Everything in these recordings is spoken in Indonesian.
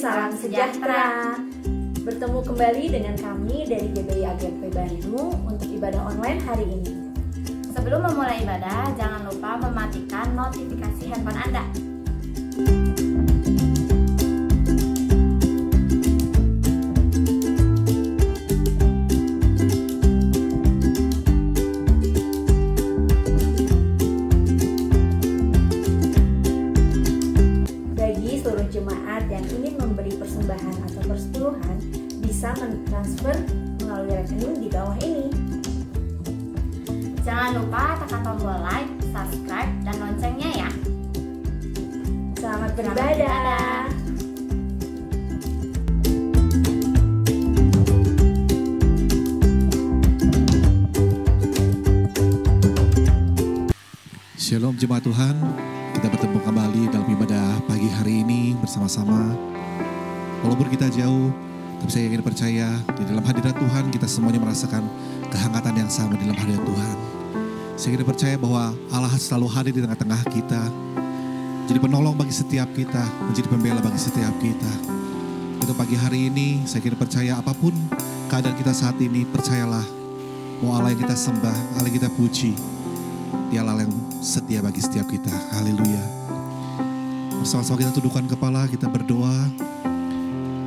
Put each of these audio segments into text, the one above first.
salam sejahtera. Bertemu kembali dengan kami dari GBI AGP Bandung untuk ibadah online hari ini. Sebelum memulai ibadah, jangan lupa mematikan notifikasi handphone Anda. Bagi seluruh jemaat yang ingin memberi persembahan atau persepuluhan, bisa mentransfer melalui rekening di bawah ini. Jangan lupa tekan tombol like, subscribe, dan loncengnya ya. Selamat beribadah. Shalom jemaat Tuhan, kita bertemu kembali dalam ibadah pagi hari ini bersama-sama. Walaupun kita jauh, tapi saya ingin percaya di dalam hadirat Tuhan kita semuanya merasakan kehangatan yang sama di dalam hadirat Tuhan. Saya ingin percaya bahwa Allah selalu hadir di tengah-tengah kita, jadi penolong bagi setiap kita, menjadi pembela bagi setiap kita. Untuk pagi hari ini, saya ingin percaya apapun keadaan kita saat ini, percayalah bahwa Allah yang kita sembah, Allah yang kita puji, Dia Allah yang setia bagi setiap kita. Haleluya. Bersama-sama kita tundukkan kepala, kita berdoa.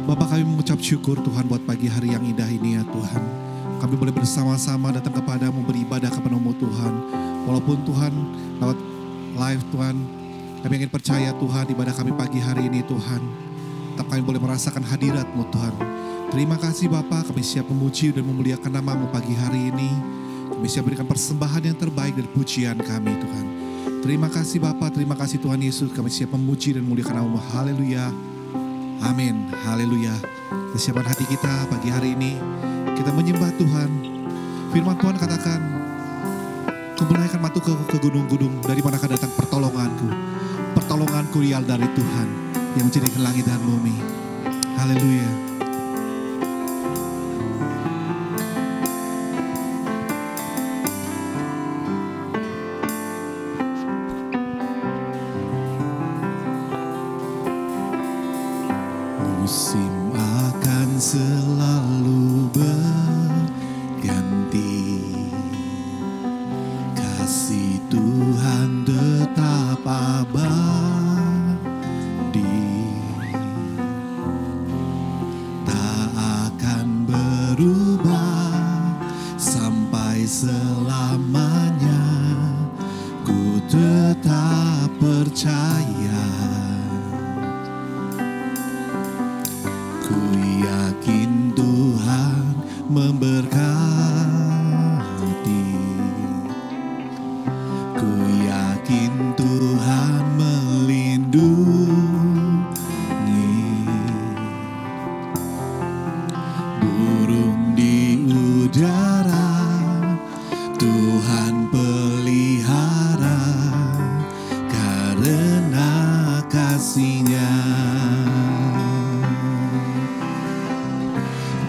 Bapak, kami mengucap syukur Tuhan buat pagi hari yang indah ini ya Tuhan. Kami boleh bersama-sama datang kepadamu beribadah kepadamu Tuhan. Walaupun Tuhan lewat live Tuhan, kami ingin percaya Tuhan ibadah kami pagi hari ini Tuhan. Tetap kami boleh merasakan hadirat-Mu Tuhan. Terima kasih Bapak, kami siap memuji dan memuliakan nama-Mu pagi hari ini. Kami siap berikan persembahan yang terbaik dari pujian kami Tuhan. Terima kasih Bapak, terima kasih Tuhan Yesus. Kami siap memuji dan memuliakan nama-Mu. Haleluya. Amin. Haleluya. Kesiapan hati kita pagi hari ini, kita menyembah Tuhan. Firman Tuhan katakan, "Kumpulkan matu ke gunung-gunung, dari manakah datang pertolonganku? Pertolonganku ialah dari Tuhan yang menjadikan langit dan bumi." Haleluya. Musim akan selalu berganti, kasih Tuhan tetap abadi, tak akan berubah sampai selamanya. Ku tetap percaya, ku yakin Tuhan memberkati, ku yakin Tuhan melindungi, burung di udara Tuhan pelihara karena kasih-Nya.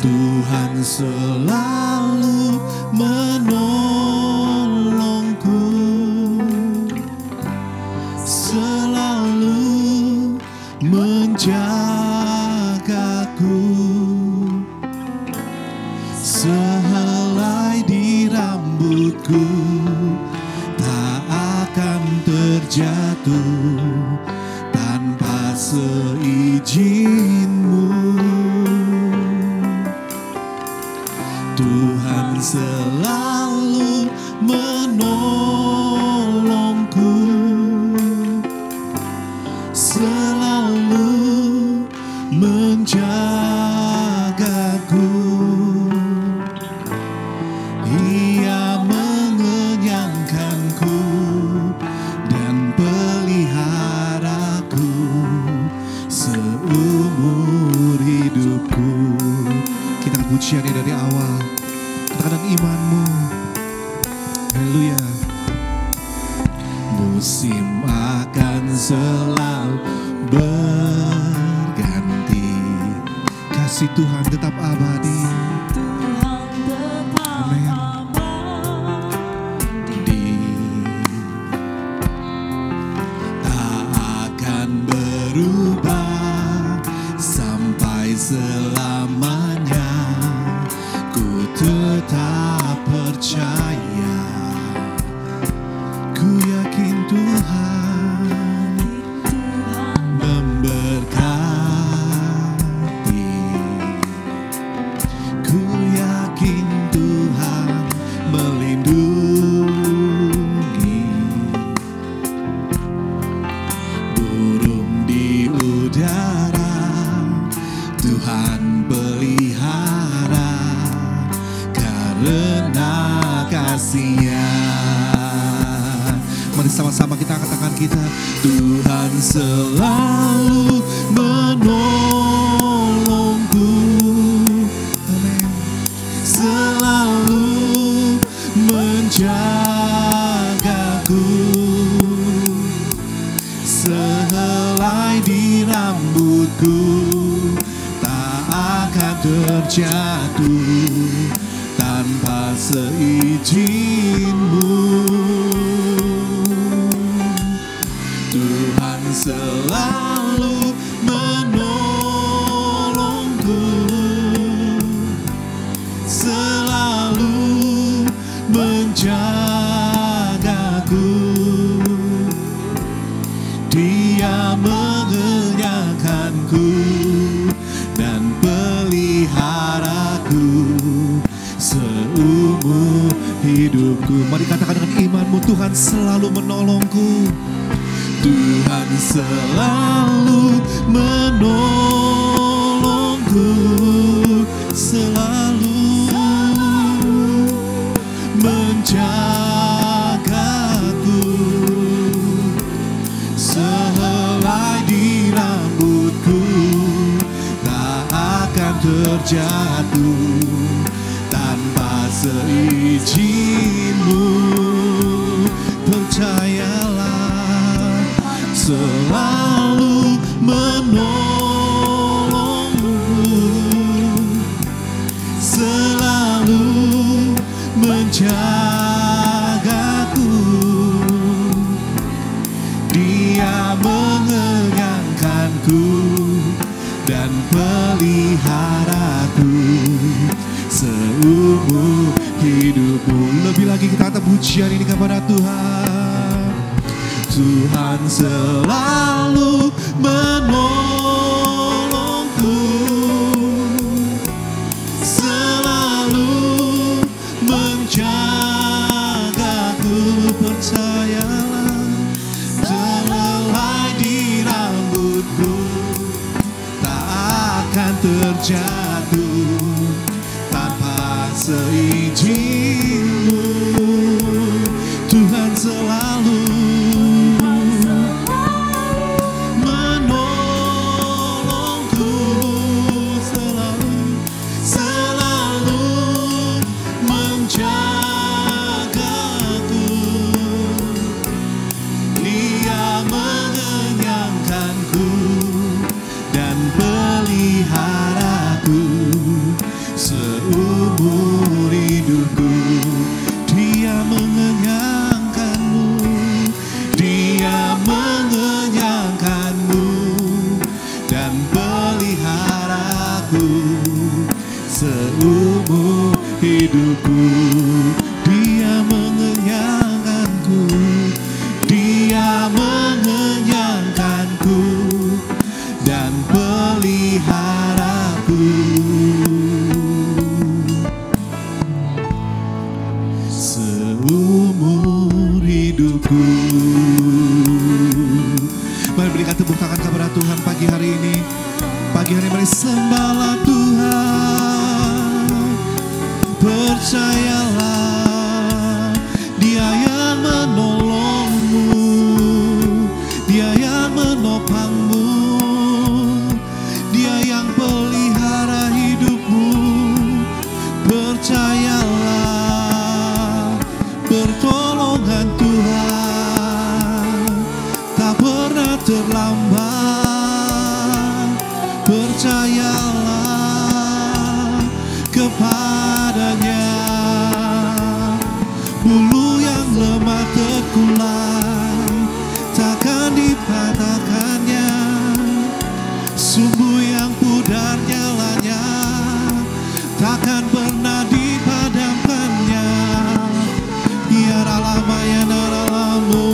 Tuhan selalu menolongku, selalu menjagaku, sehelai di rambutku tak akan terjatuh tanpa seizin-Mu. Tuhan selalu menolongku, selalu menjagaku. Ia mengenyangkanku dan peliharaku seumur hidupku. Kita akan pujiannya dari awal. Katakan iman-Mu. Haleluya. Musim akan selalu berganti, kasih Tuhan tetap abadi. Amin. Tak akan berubah sampai bersama-sama kita angkat tangan kita. Tuhan selalu menolongku, amin. Selalu menjagaku, sehelai di rambutku tak akan terjatuh tanpa seizin-Mu. Tuhan selalu menolongku, selalu menjagaku. Dia mengenyangkanku dan peliharaku seumur hidupku. Mari katakan dengan imanmu, Tuhan selalu menolongku. Tuhan selalu menolongku, selalu menjagaku, sehelai di rambutku tak akan terjatuh tanpa seizin-Mu. Percayalah, selalu menolongku, selalu menjagaku. Dia mengenyangkanku dan peliharaku seumur hidupku. Lebih lagi kita tetap pujian ini kepada Tuhan. Tuhan selalu menolongku, selalu menjagaku. Percayalah, sehelai di rambutku tak akan terjatuh tanpa seizin-Mu. Tuhan selalu menolongku, selalu menjagaku. Dia mengenyangkanku dan peliharaku seumur hidupku. Dia mengenyangkanmu, Dia mengenyangkanmu dan peliharaku seumur hidupku. Dia mengenyangkanku, Dia mengenyangkanku dan peliharaku seumur hidupku. Mari berikan tepuk tangan kepada Tuhan pagi hari ini. Pagi hari mari sembahlah Tuhan. Percayalah, Dia yang menolongmu, Dia yang menopangmu, Dia yang pelihara hidupmu. Percayalah, pertolongan Tuhan tak pernah terlambat. Percayalah kepadanya. Bulu yang lemah terkulai takkan dipatahkannya, sumbu yang pudar nyalanya takkan pernah dipadamkannya. Ya lama ya nalalamu.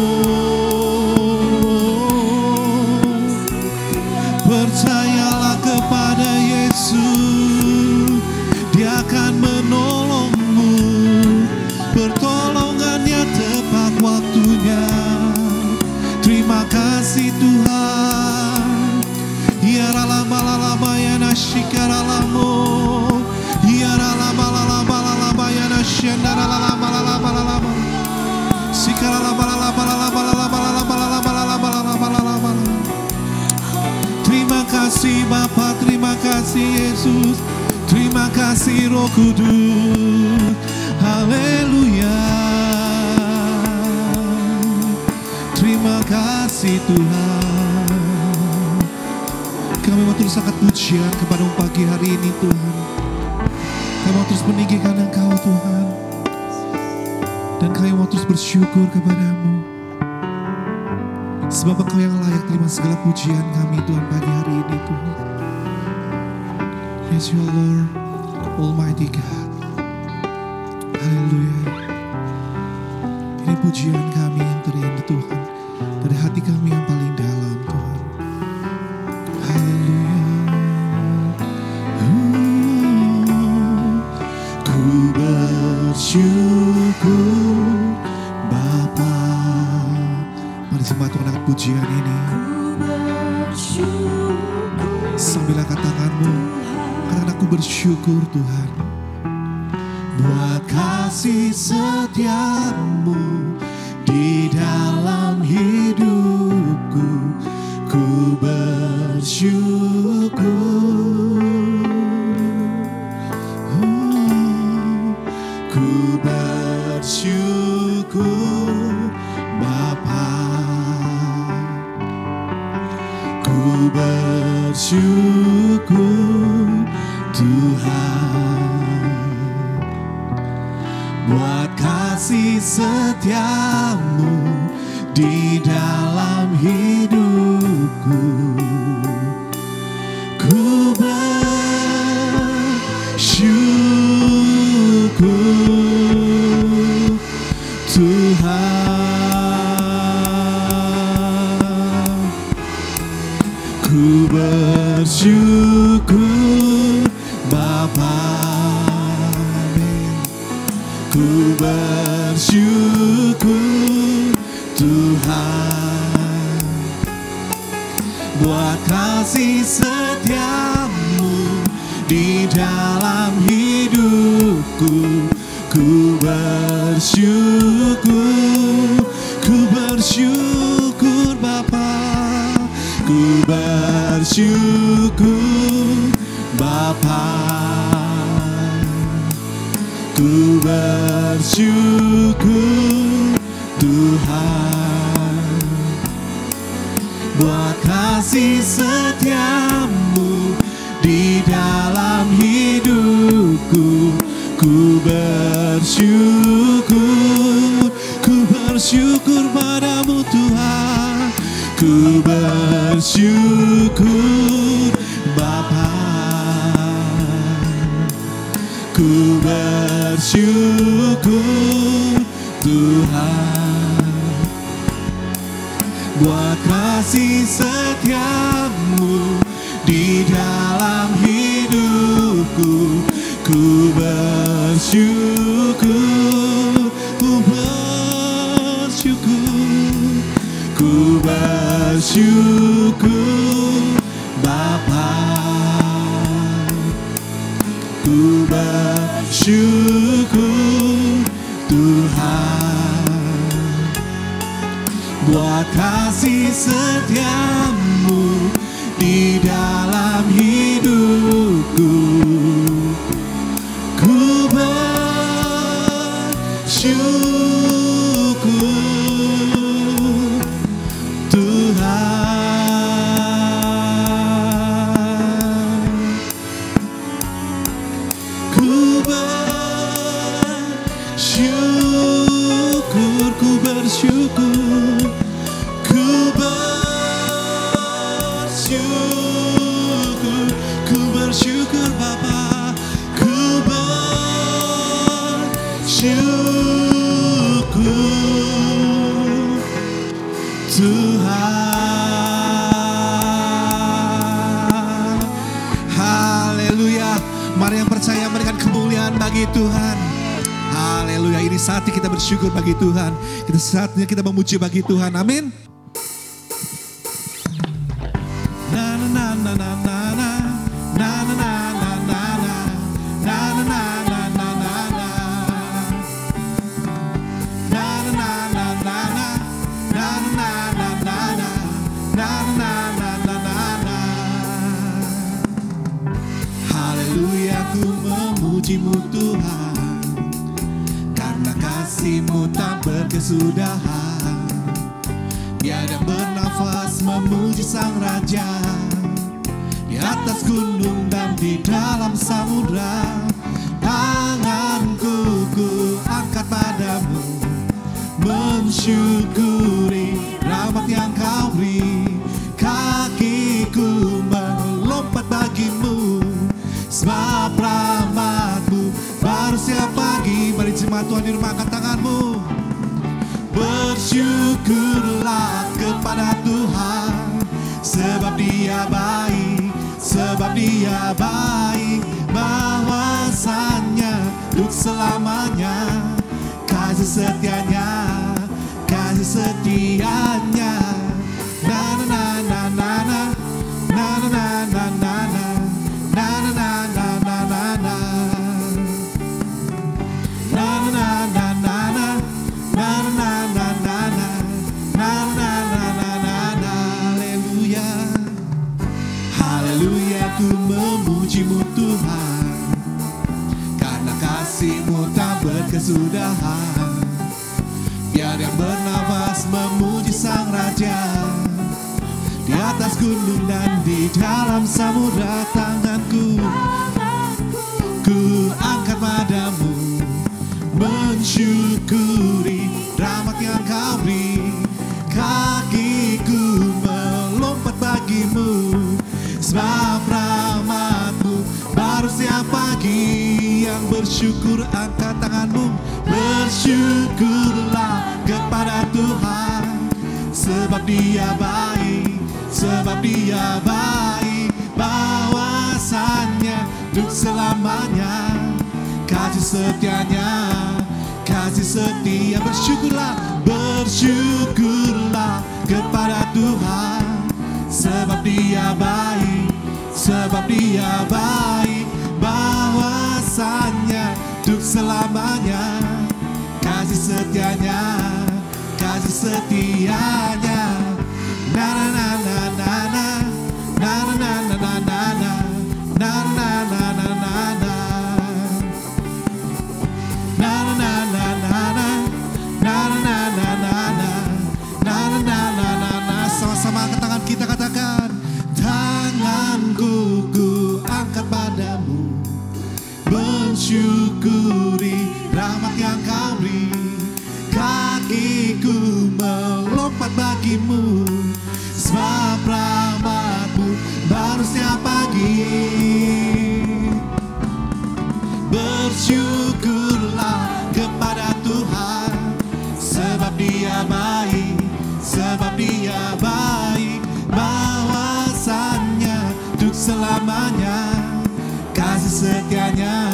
Percayalah kepada Yesus, Dia akan menolongmu. Pertolongannya tepat waktunya. Terima kasih Tuhan. Ya lama ya nashikaralamu. Ya lama ya nashikaralamu. Sikaralamu. kasih Bapa, terima kasih Yesus, terima kasih Roh Kudus. Haleluya. Terima kasih Tuhan. Kami mau terus angkat pujian kepada pagi hari ini Tuhan. Kami mau terus meninggikan Engkau Tuhan. Dan kami mau terus bersyukur kepadamu. Sebab Engkau yang layak terima segala pujian kami Tuhan pagi hari ini Tuhan. Yes, you are Lord, Almighty God. Haleluya. Ini pujian kami yang terindah Tuhan, dari hati kami yang paling dalam Tuhan. Haleluya. Ku bersyukur Bapa. Mari jemaat Tuhan angkat pujian ini. Sambil angkat tanganmu, karena aku bersyukur Tuhan buat kasih setiamu di dalam hidupku. Ku bersyukur, ku bersyukur Bapa. Ku bersyukur Tuhan buat kasih setiamu di dalam hidupku. Ku bersyukur Tuhan. Ku bersyukur Bapa. Ku bersyukur Tuhan buat kasih setiamu di dalam hidupku. Ku bersyukur, ku bersyukur Bapa. Ku bersyukur Bapa. Ku bersyukur Tuhan buat kasih setiamu di dalam hidupku. Ku bersyukur, ku bersyukur padamu Tuhan. Ku bersyukur Bapa. Ku bersyukur Tuhan buat kasih setiamu di dalam hidupku. Ku bersyukur, ku bersyukur, ku bersyukur Bapa. Ku bersyukur Tuhan buat kasih setiamu di dalam hidupku. Ku bersyukur Tuhan. Ku bersyukur, ku bersyukur, ku bersyukur, ku bersyukur Bapa. Ku bersyukur Tuhan. Haleluya. Mari yang percaya memberikan kemuliaan bagi Tuhan. Haleluya. Ini saatnya kita bersyukur bagi Tuhan. Saatnya kita memuji bagi Tuhan. Amin. Na na na na na na na na na na na na na na na na na na. Na na na na na na na na na na na na na na na na na. memuji-Mu Tuhan, karena kasih-Mu tak berkesudahan. Tiada bernafas memuji Sang Raja, di atas gunung dan di dalam samudra. Tanganku ku angkat padamu, mensyukuri rahmat yang Kau beri. Kakiku melompat bagimu, sebab rahmat-Mu baru setiap pagi. Mari jemaat Tuhan di rumah, angkat tanganmu. Bersyukurlah kepada Tuhan, sebab Dia baik, sebab Dia baik. Bahwasanya untuk selamanya kasih setianya, kasih setianya. Na na na na na na na na na na na na na na na na na ku memuji-Mu Tuhan, karena kasih-Mu tak berkesudahan. Biar yang bernafas memuji Sang Raja, di atas gunung dan di dalam samudra. Tanganku ku angkat padamu, mensyukuri rahmat yang Kau beri. Kakiku melompat bagimu, sebab rahmat-Mu baru setiap pagi. Yang bersyukur angkat tanganmu. Bersyukurlah kepada Tuhan, sebab Dia baik, sebab Dia baik. Bahwasanya untuk selamanya kasih setianya, kasih setia. Bersyukurlah, bersyukurlah kepada Tuhan, sebab Dia baik, sebab Dia baik. Bahwasanya untuk selamanya kasih setianya, kasih setianya. Na na na na na na na na na na na na na na na na na na. Sama-sama ke tangan kita, katakan, tanganku ku angkat padamu, mensyukuri rahmat yang Kau beri. Kakiku melompat bagimu, sebab rahmat-Mu baru setiap pagi. Bersyukurlah kepada Tuhan, sebab Dia baik, sebab Dia baik. Bahwasanya untuk selamanya kasih setianya,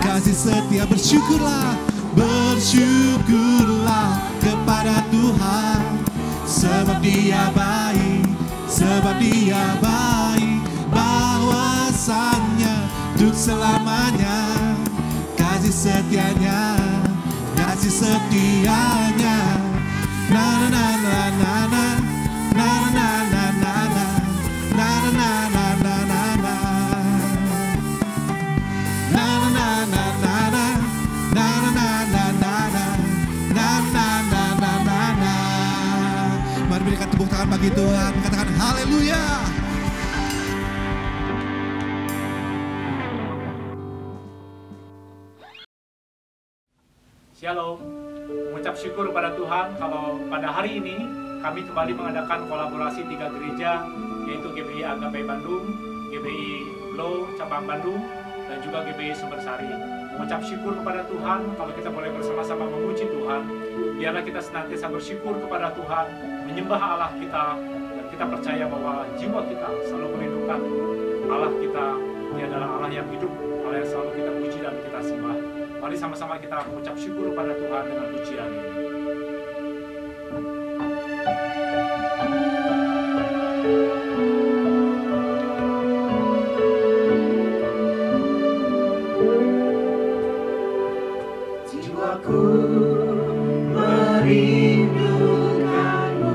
kasih setia. Bersyukurlah, bersyukurlah kepada Tuhan, sebab Dia baik, sebab Dia baik. Bahwasanya untuk selamanya kasih setianya, kasih setianya. Na na na na na na na na na na na na na na na na na na. Mari berikan tepuk tangan bagi Tuhan, katakan haleluya. Shalom, mengucap syukur kepada Tuhan kalau pada hari ini kami kembali mengadakan kolaborasi 3 gereja, yaitu GBI Agape Bandung, GBI Lo Cabang Bandung, dan juga GBI Sumbersari. Mengucap syukur kepada Tuhan kalau kita boleh bersama-sama memuji Tuhan. Biarlah kita senantiasa bersyukur kepada Tuhan, menyembah Allah kita, dan kita percaya bahwa jiwa kita selalu merindukan Allah kita. Dia adalah Allah yang hidup, Allah yang selalu kita puji dan kita sembah. Mari sama-sama kita mengucap syukur kepada Tuhan dengan pujian ini. Jiwaku merindukanmu,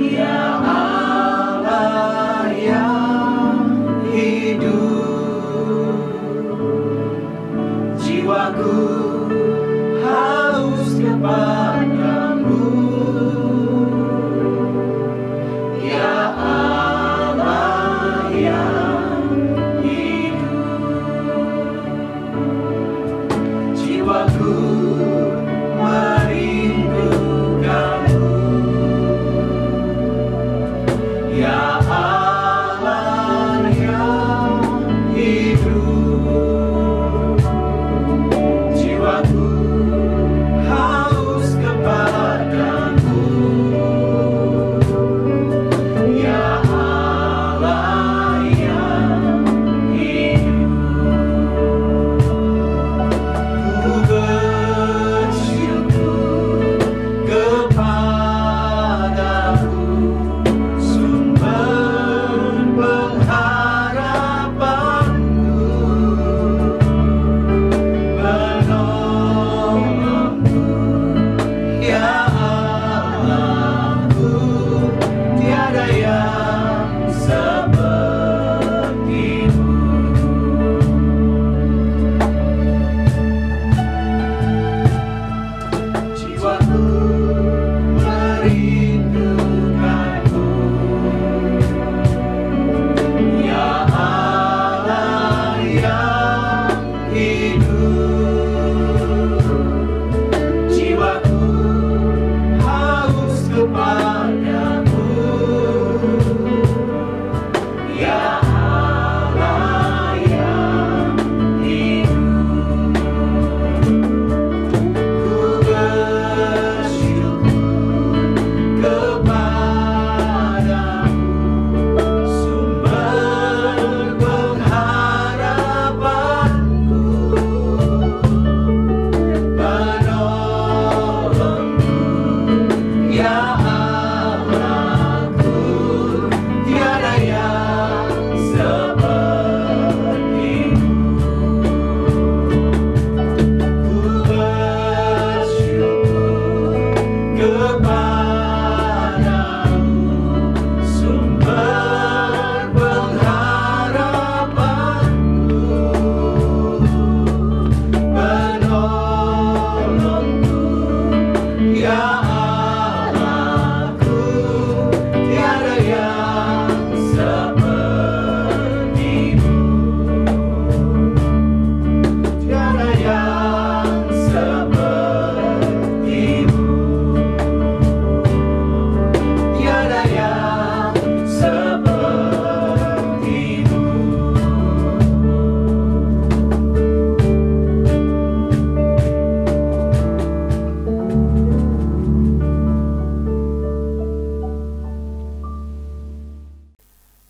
ya Allah yang hidup.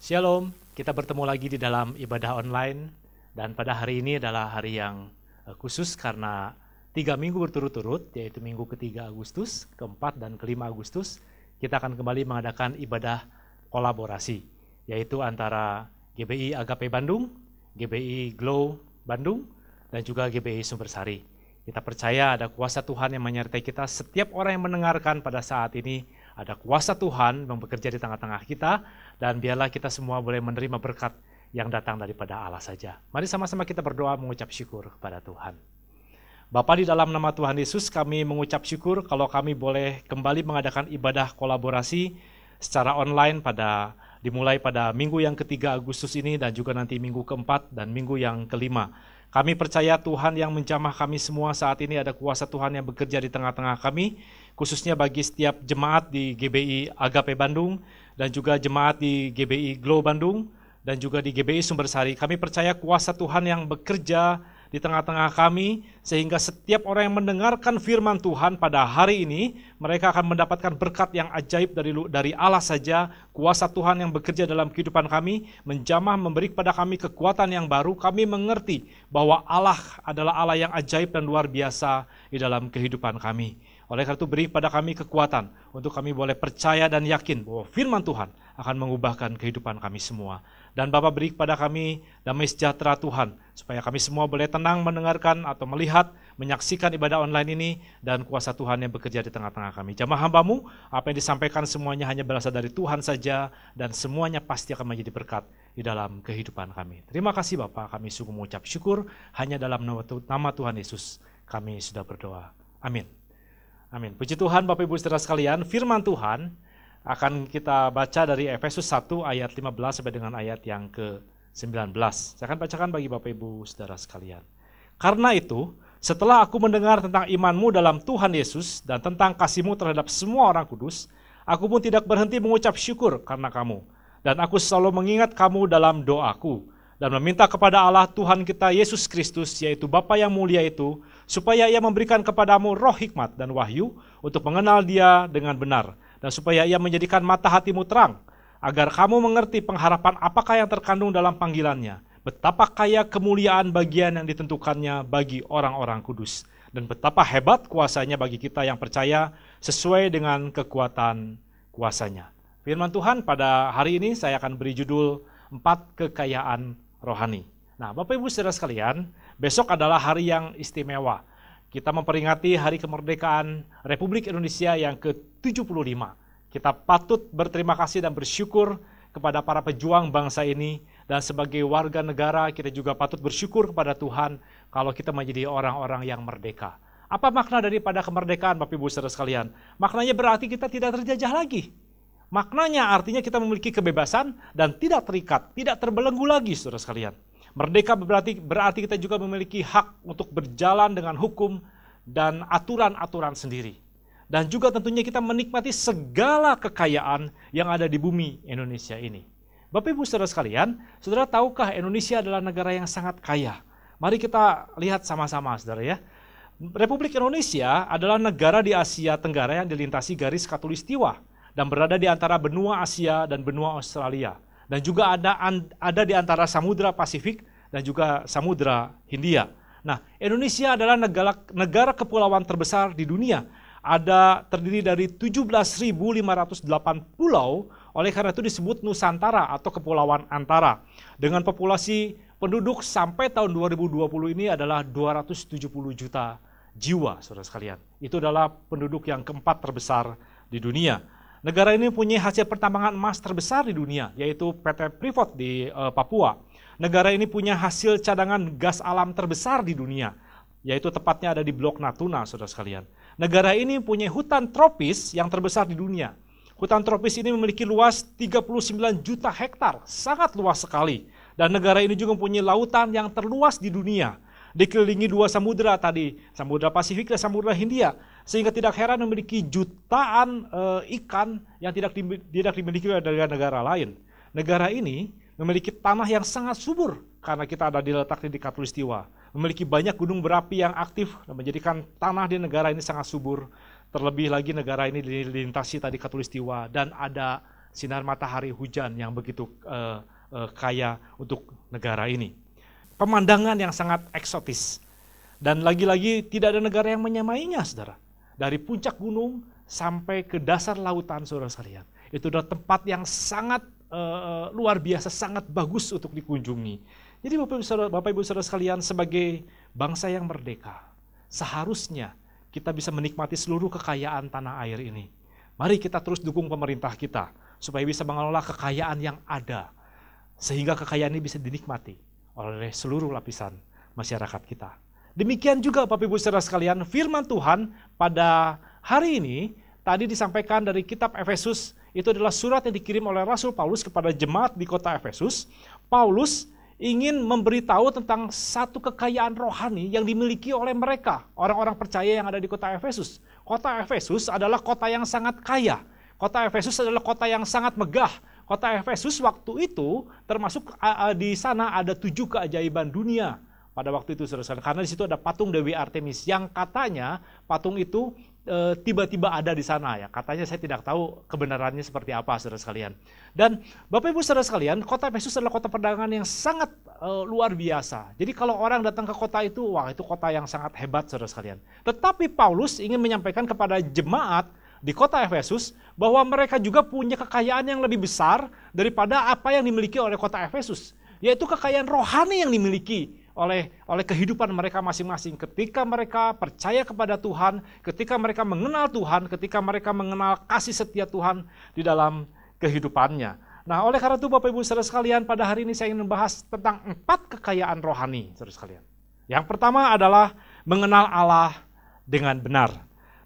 Shalom, kita bertemu lagi di dalam ibadah online dan pada hari ini adalah hari yang khusus karena 3 minggu berturut-turut, yaitu minggu ke-3 Agustus, ke-4 dan ke-5 Agustus, kita akan kembali mengadakan ibadah kolaborasi, yaitu antara GBI Agape Bandung, GBI Glow Bandung, dan juga GBI Sumbersari. Kita percaya ada kuasa Tuhan yang menyertai kita. Setiap orang yang mendengarkan pada saat ini, ada kuasa Tuhan yang bekerja di tengah-tengah kita, dan biarlah kita semua boleh menerima berkat yang datang daripada Allah saja. Mari sama-sama kita berdoa mengucap syukur kepada Tuhan. Bapa, di dalam nama Tuhan Yesus, kami mengucap syukur kalau kami boleh kembali mengadakan ibadah kolaborasi secara online dimulai pada minggu yang ke-3 Agustus ini dan juga nanti minggu ke-4 dan minggu yang ke-5. Kami percaya Tuhan yang menjamah kami semua saat ini, ada kuasa Tuhan yang bekerja di tengah-tengah kami, khususnya bagi setiap jemaat di GBI Agape Bandung dan juga jemaat di GBI Glow Bandung dan juga di GBI Sumbersari. Kami percaya kuasa Tuhan yang bekerja di tengah-tengah kami, sehingga setiap orang yang mendengarkan firman Tuhan pada hari ini, mereka akan mendapatkan berkat yang ajaib dari Allah saja. Kuasa Tuhan yang bekerja dalam kehidupan kami, menjamah, memberi kepada kami kekuatan yang baru. Kami mengerti bahwa Allah adalah Allah yang ajaib dan luar biasa di dalam kehidupan kami. Oleh karena itu beri pada kami kekuatan untuk kami boleh percaya dan yakin bahwa firman Tuhan akan mengubahkan kehidupan kami semua. Dan Bapa, beri kepada kami damai sejahtera Tuhan, supaya kami semua boleh tenang mendengarkan atau melihat, menyaksikan ibadah online ini, dan kuasa Tuhan yang bekerja di tengah-tengah kami. Jamaah hamba-Mu, apa yang disampaikan semuanya hanya berasal dari Tuhan saja, dan semuanya pasti akan menjadi berkat di dalam kehidupan kami. Terima kasih Bapa, kami sungguh mengucap syukur, hanya dalam nama Tuhan Yesus kami sudah berdoa. Amin. Amin. Puji Tuhan Bapak Ibu Saudara sekalian, firman Tuhan akan kita baca dari Efesus 1 ayat 15 sampai dengan ayat yang ke-19. Saya akan bacakan bagi Bapak Ibu Saudara sekalian. Karena itu, setelah aku mendengar tentang imanmu dalam Tuhan Yesus dan tentang kasihmu terhadap semua orang kudus, aku pun tidak berhenti mengucap syukur karena kamu. Dan aku selalu mengingat kamu dalam doaku dan meminta kepada Allah Tuhan kita Yesus Kristus, yaitu Bapa yang mulia itu, supaya Ia memberikan kepadamu roh hikmat dan wahyu untuk mengenal Dia dengan benar, dan supaya Ia menjadikan mata hatimu terang, agar kamu mengerti pengharapan apakah yang terkandung dalam panggilannya, betapa kaya kemuliaan bagian yang ditentukannya bagi orang-orang kudus, dan betapa hebat kuasanya bagi kita yang percaya sesuai dengan kekuatan kuasanya. Firman Tuhan pada hari ini saya akan beri judul 4 kekayaan rohani. Nah, Bapak Ibu Saudara sekalian, besok adalah hari yang istimewa. Kita memperingati hari kemerdekaan Republik Indonesia yang ke-75. Kita patut berterima kasih dan bersyukur kepada para pejuang bangsa ini, dan sebagai warga negara kita juga patut bersyukur kepada Tuhan kalau kita menjadi orang-orang yang merdeka. Apa makna daripada kemerdekaan Bapak Ibu Saudara sekalian? Maknanya berarti kita tidak terjajah lagi. Maknanya artinya kita memiliki kebebasan dan tidak terikat, tidak terbelenggu lagi, saudara sekalian. Merdeka berarti kita juga memiliki hak untuk berjalan dengan hukum dan aturan-aturan sendiri. Dan juga tentunya kita menikmati segala kekayaan yang ada di bumi Indonesia ini. Bapak Ibu saudara sekalian, saudara tahukah Indonesia adalah negara yang sangat kaya? Mari kita lihat sama-sama, saudara ya. Republik Indonesia adalah negara di Asia Tenggara yang dilintasi garis khatulistiwa dan berada di antara benua Asia dan benua Australia. Dan juga ada di antara Samudra Pasifik dan juga Samudra Hindia. Nah, Indonesia adalah negara kepulauan terbesar di dunia. Terdiri dari 17.508 pulau, oleh karena itu disebut Nusantara atau Kepulauan Antara. Dengan populasi penduduk sampai tahun 2020 ini adalah 270 juta jiwa, saudara sekalian. Itu adalah penduduk yang keempat terbesar di dunia. Negara ini punya hasil pertambangan emas terbesar di dunia, yaitu PT Freeport di Papua. Negara ini punya hasil cadangan gas alam terbesar di dunia, yaitu tepatnya ada di Blok Natuna, saudara sekalian. Negara ini punya hutan tropis yang terbesar di dunia. Hutan tropis ini memiliki luas 39 juta hektar, sangat luas sekali. Dan negara ini juga mempunyai lautan yang terluas di dunia. Dikelilingi 2 samudera tadi, Samudra Pasifik dan Samudra Hindia, sehingga tidak heran memiliki jutaan ikan yang tidak dimiliki oleh negara lain. Negara ini memiliki tanah yang sangat subur karena kita ada diletakkan di khatulistiwa. Memiliki banyak gunung berapi yang aktif dan menjadikan tanah di negara ini sangat subur. Terlebih lagi negara ini dilintasi tadi khatulistiwa dan ada sinar matahari hujan yang begitu kaya untuk negara ini. Pemandangan yang sangat eksotis. Dan lagi-lagi tidak ada negara yang menyamainya, saudara. Dari puncak gunung sampai ke dasar lautan, saudara sekalian. Itu adalah tempat yang sangat luar biasa, sangat bagus untuk dikunjungi. Jadi Bapak Ibu Saudara sekalian, sebagai bangsa yang merdeka, seharusnya kita bisa menikmati seluruh kekayaan tanah air ini. Mari kita terus dukung pemerintah kita, supaya bisa mengelola kekayaan yang ada, sehingga kekayaan ini bisa dinikmati oleh seluruh lapisan masyarakat kita. Demikian juga Bapak Ibu Saudara sekalian, firman Tuhan pada hari ini tadi disampaikan dari kitab Efesus. Itu adalah surat yang dikirim oleh Rasul Paulus kepada jemaat di kota Efesus. Paulus ingin memberitahu tentang satu kekayaan rohani yang dimiliki oleh mereka, orang-orang percaya yang ada di kota Efesus. Kota Efesus adalah kota yang sangat kaya. Kota Efesus adalah kota yang sangat megah. Kota Efesus waktu itu termasuk di sana ada 7 keajaiban dunia. Pada waktu itu, saudara-saudara, karena di situ ada patung Dewi Artemis yang katanya patung itu tiba-tiba ada di sana ya. Katanya, saya tidak tahu kebenarannya seperti apa, saudara sekalian. Dan Bapak Ibu saudara sekalian, kota Efesus adalah kota perdagangan yang sangat luar biasa. Jadi kalau orang datang ke kota itu, wah itu kota yang sangat hebat, saudara sekalian. Tetapi Paulus ingin menyampaikan kepada jemaat di kota Efesus bahwa mereka juga punya kekayaan yang lebih besar daripada apa yang dimiliki oleh kota Efesus, yaitu kekayaan rohani yang dimiliki oleh kehidupan mereka masing-masing. Ketika mereka percaya kepada Tuhan, ketika mereka mengenal Tuhan, ketika mereka mengenal kasih setia Tuhan di dalam kehidupannya. Nah, oleh karena itu Bapak Ibu saudara sekalian, pada hari ini saya ingin membahas tentang 4 kekayaan rohani, saudara sekalian. Yang pertama adalah mengenal Allah dengan benar.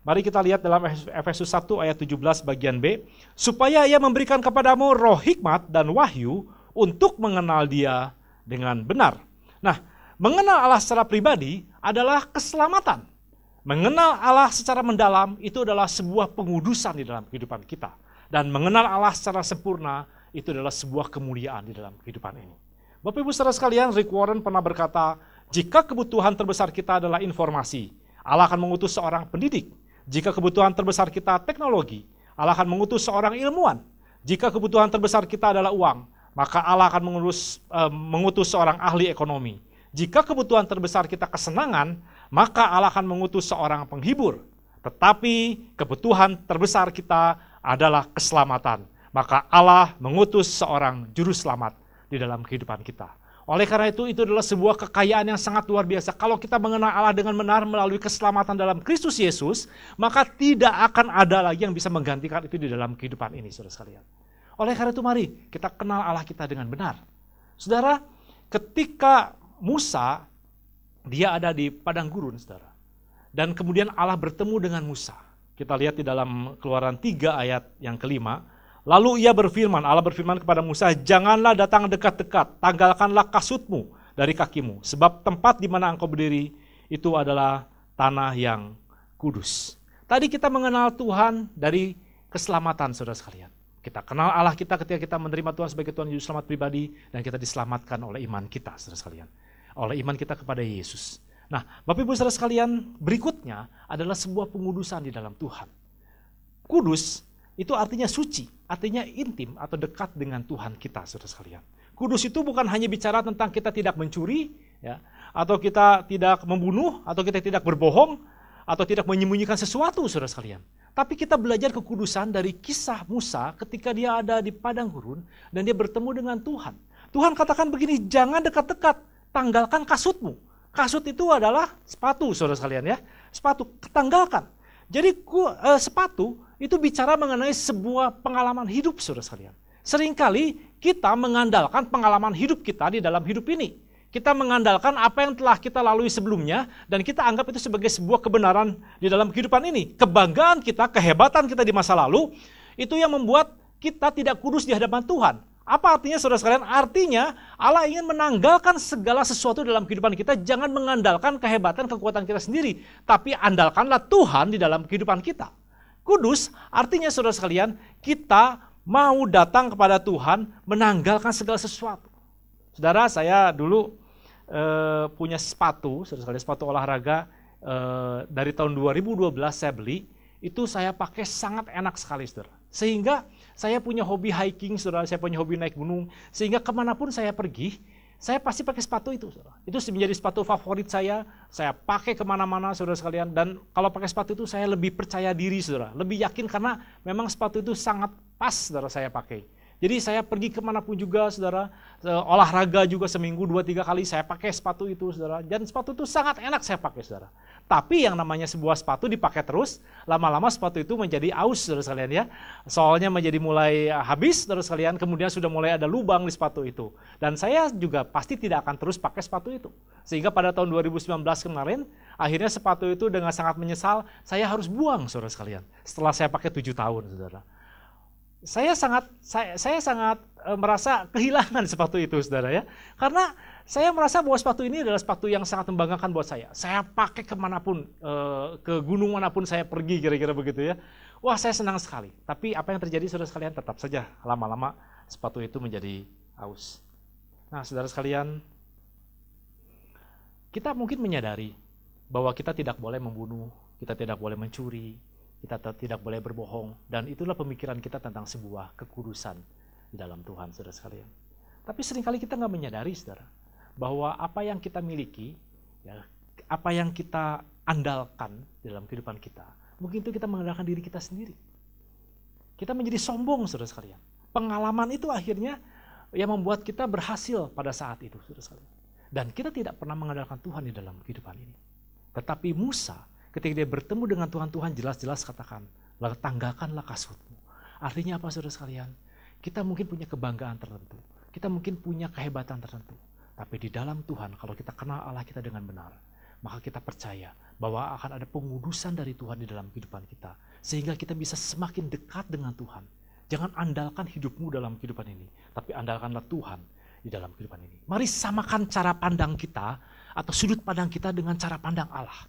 Mari kita lihat dalam Efesus 1 ayat 17 bagian B, supaya Ia memberikan kepadamu roh hikmat dan wahyu untuk mengenal Dia dengan benar. Nah, mengenal Allah secara pribadi adalah keselamatan. Mengenal Allah secara mendalam itu adalah sebuah pengudusan di dalam kehidupan kita. Dan mengenal Allah secara sempurna itu adalah sebuah kemuliaan di dalam kehidupan ini. Bapak Ibu saudara sekalian, Rick Warren pernah berkata, jika kebutuhan terbesar kita adalah informasi, Allah akan mengutus seorang pendidik. Jika kebutuhan terbesar kita teknologi, Allah akan mengutus seorang ilmuwan. Jika kebutuhan terbesar kita adalah uang, maka Allah akan mengutus seorang ahli ekonomi. Jika kebutuhan terbesar kita kesenangan, maka Allah akan mengutus seorang penghibur. Tetapi kebutuhan terbesar kita adalah keselamatan. Maka Allah mengutus seorang juru selamat di dalam kehidupan kita. Oleh karena itu adalah sebuah kekayaan yang sangat luar biasa. Kalau kita mengenal Allah dengan benar melalui keselamatan dalam Kristus Yesus, maka tidak akan ada lagi yang bisa menggantikan itu di dalam kehidupan ini, saudara sekalian. Oleh karena itu mari kita kenal Allah kita dengan benar. Saudara, ketika Musa, dia ada di padang gurun, saudara. Dan kemudian Allah bertemu dengan Musa. Kita lihat di dalam Keluaran 3 ayat yang kelima. Lalu Allah berfirman kepada Musa, janganlah datang dekat-dekat, tanggalkanlah kasutmu dari kakimu. Sebab tempat di mana engkau berdiri itu adalah tanah yang kudus. Tadi kita mengenal Tuhan dari keselamatan, saudara sekalian. Kita kenal Allah kita ketika kita menerima Tuhan sebagai Tuhan Juru Selamat pribadi, dan kita diselamatkan oleh iman kita, saudara sekalian. Oleh iman kita kepada Yesus. Nah, Bapak Ibu saudara sekalian, berikutnya adalah sebuah pengudusan di dalam Tuhan. Kudus itu artinya suci, artinya intim atau dekat dengan Tuhan kita, saudara sekalian. Kudus itu bukan hanya bicara tentang kita tidak mencuri, ya, atau kita tidak membunuh, atau kita tidak berbohong, atau tidak menyembunyikan sesuatu, saudara sekalian. Tapi kita belajar kekudusan dari kisah Musa ketika dia ada di padang gurun dan dia bertemu dengan Tuhan. Tuhan katakan begini, jangan dekat-dekat, tanggalkan kasutmu. Kasut itu adalah sepatu, saudara sekalian ya. Sepatu, tanggalkan. Jadi sepatu itu bicara mengenai sebuah pengalaman hidup, saudara sekalian. Seringkali kita mengandalkan pengalaman hidup kita di dalam hidup ini. Kita mengandalkan apa yang telah kita lalui sebelumnya dan kita anggap itu sebagai sebuah kebenaran di dalam kehidupan ini. Kebanggaan kita, kehebatan kita di masa lalu, itu yang membuat kita tidak kudus di hadapan Tuhan. Apa artinya, saudara sekalian? Artinya Allah ingin menanggalkan segala sesuatu dalam kehidupan kita. Jangan mengandalkan kehebatan, kekuatan kita sendiri, tapi andalkanlah Tuhan di dalam kehidupan kita. Kudus artinya, saudara sekalian, kita mau datang kepada Tuhan menanggalkan segala sesuatu. Saudara, saya dulu punya sepatu, saudara sekalian, sepatu olahraga dari tahun 2012 saya beli, itu saya pakai sangat enak sekali, saudara. Sehingga saya punya hobi hiking, saudara, saya punya hobi naik gunung. Sehingga kemanapun saya pergi, saya pasti pakai sepatu itu, saudara. Itu menjadi sepatu favorit saya pakai kemana-mana, saudara sekalian. Dan kalau pakai sepatu itu saya lebih percaya diri, saudara. Lebih yakin karena memang sepatu itu sangat pas, saudara, saya pakai. Jadi saya pergi kemanapun juga, saudara, olahraga juga seminggu 2-3 kali saya pakai sepatu itu, saudara. Dan sepatu itu sangat enak saya pakai, saudara. Tapi yang namanya sebuah sepatu dipakai terus, lama-lama sepatu itu menjadi aus, saudara sekalian ya. Soalnya menjadi mulai habis, saudara sekalian, kemudian sudah mulai ada lubang di sepatu itu. Dan saya juga pasti tidak akan terus pakai sepatu itu. Sehingga pada tahun 2019 kemarin, akhirnya sepatu itu dengan sangat menyesal, saya harus buang, saudara sekalian. Setelah saya pakai 7 tahun, saudara. Saya sangat merasa kehilangan sepatu itu, saudara ya. Karena saya merasa bahwa sepatu ini adalah sepatu yang sangat membanggakan buat saya. Saya pakai kemanapun, ke gunung manapun saya pergi, kira-kira begitu ya. Wah, saya senang sekali. Tapi apa yang terjadi, saudara sekalian, tetap saja lama-lama sepatu itu menjadi aus. Nah, saudara sekalian, kita mungkin menyadari bahwa kita tidak boleh membunuh, kita tidak boleh mencuri, kita tidak boleh berbohong, dan itulah pemikiran kita tentang sebuah kekudusan di dalam Tuhan, saudara sekalian. Tapi seringkali kita nggak menyadari, saudara, bahwa apa yang kita miliki, ya, apa yang kita andalkan dalam kehidupan kita, mungkin itu kita mengandalkan diri kita sendiri. Kita menjadi sombong, saudara sekalian. Pengalaman itu akhirnya yang membuat kita berhasil pada saat itu, saudara sekalian. Dan kita tidak pernah mengandalkan Tuhan di dalam kehidupan ini. Tetapi Musa, ketika dia bertemu dengan Tuhan, Tuhan jelas-jelas katakan, tanggalkanlah kasutmu. Artinya apa, saudara sekalian? Kita mungkin punya kebanggaan tertentu. Kita mungkin punya kehebatan tertentu. Tapi di dalam Tuhan, kalau kita kenal Allah kita dengan benar, maka kita percaya bahwa akan ada pengudusan dari Tuhan di dalam kehidupan kita. Sehingga kita bisa semakin dekat dengan Tuhan. Jangan andalkan hidupmu dalam kehidupan ini, tapi andalkanlah Tuhan di dalam kehidupan ini. Mari samakan cara pandang kita atau sudut pandang kita dengan cara pandang Allah.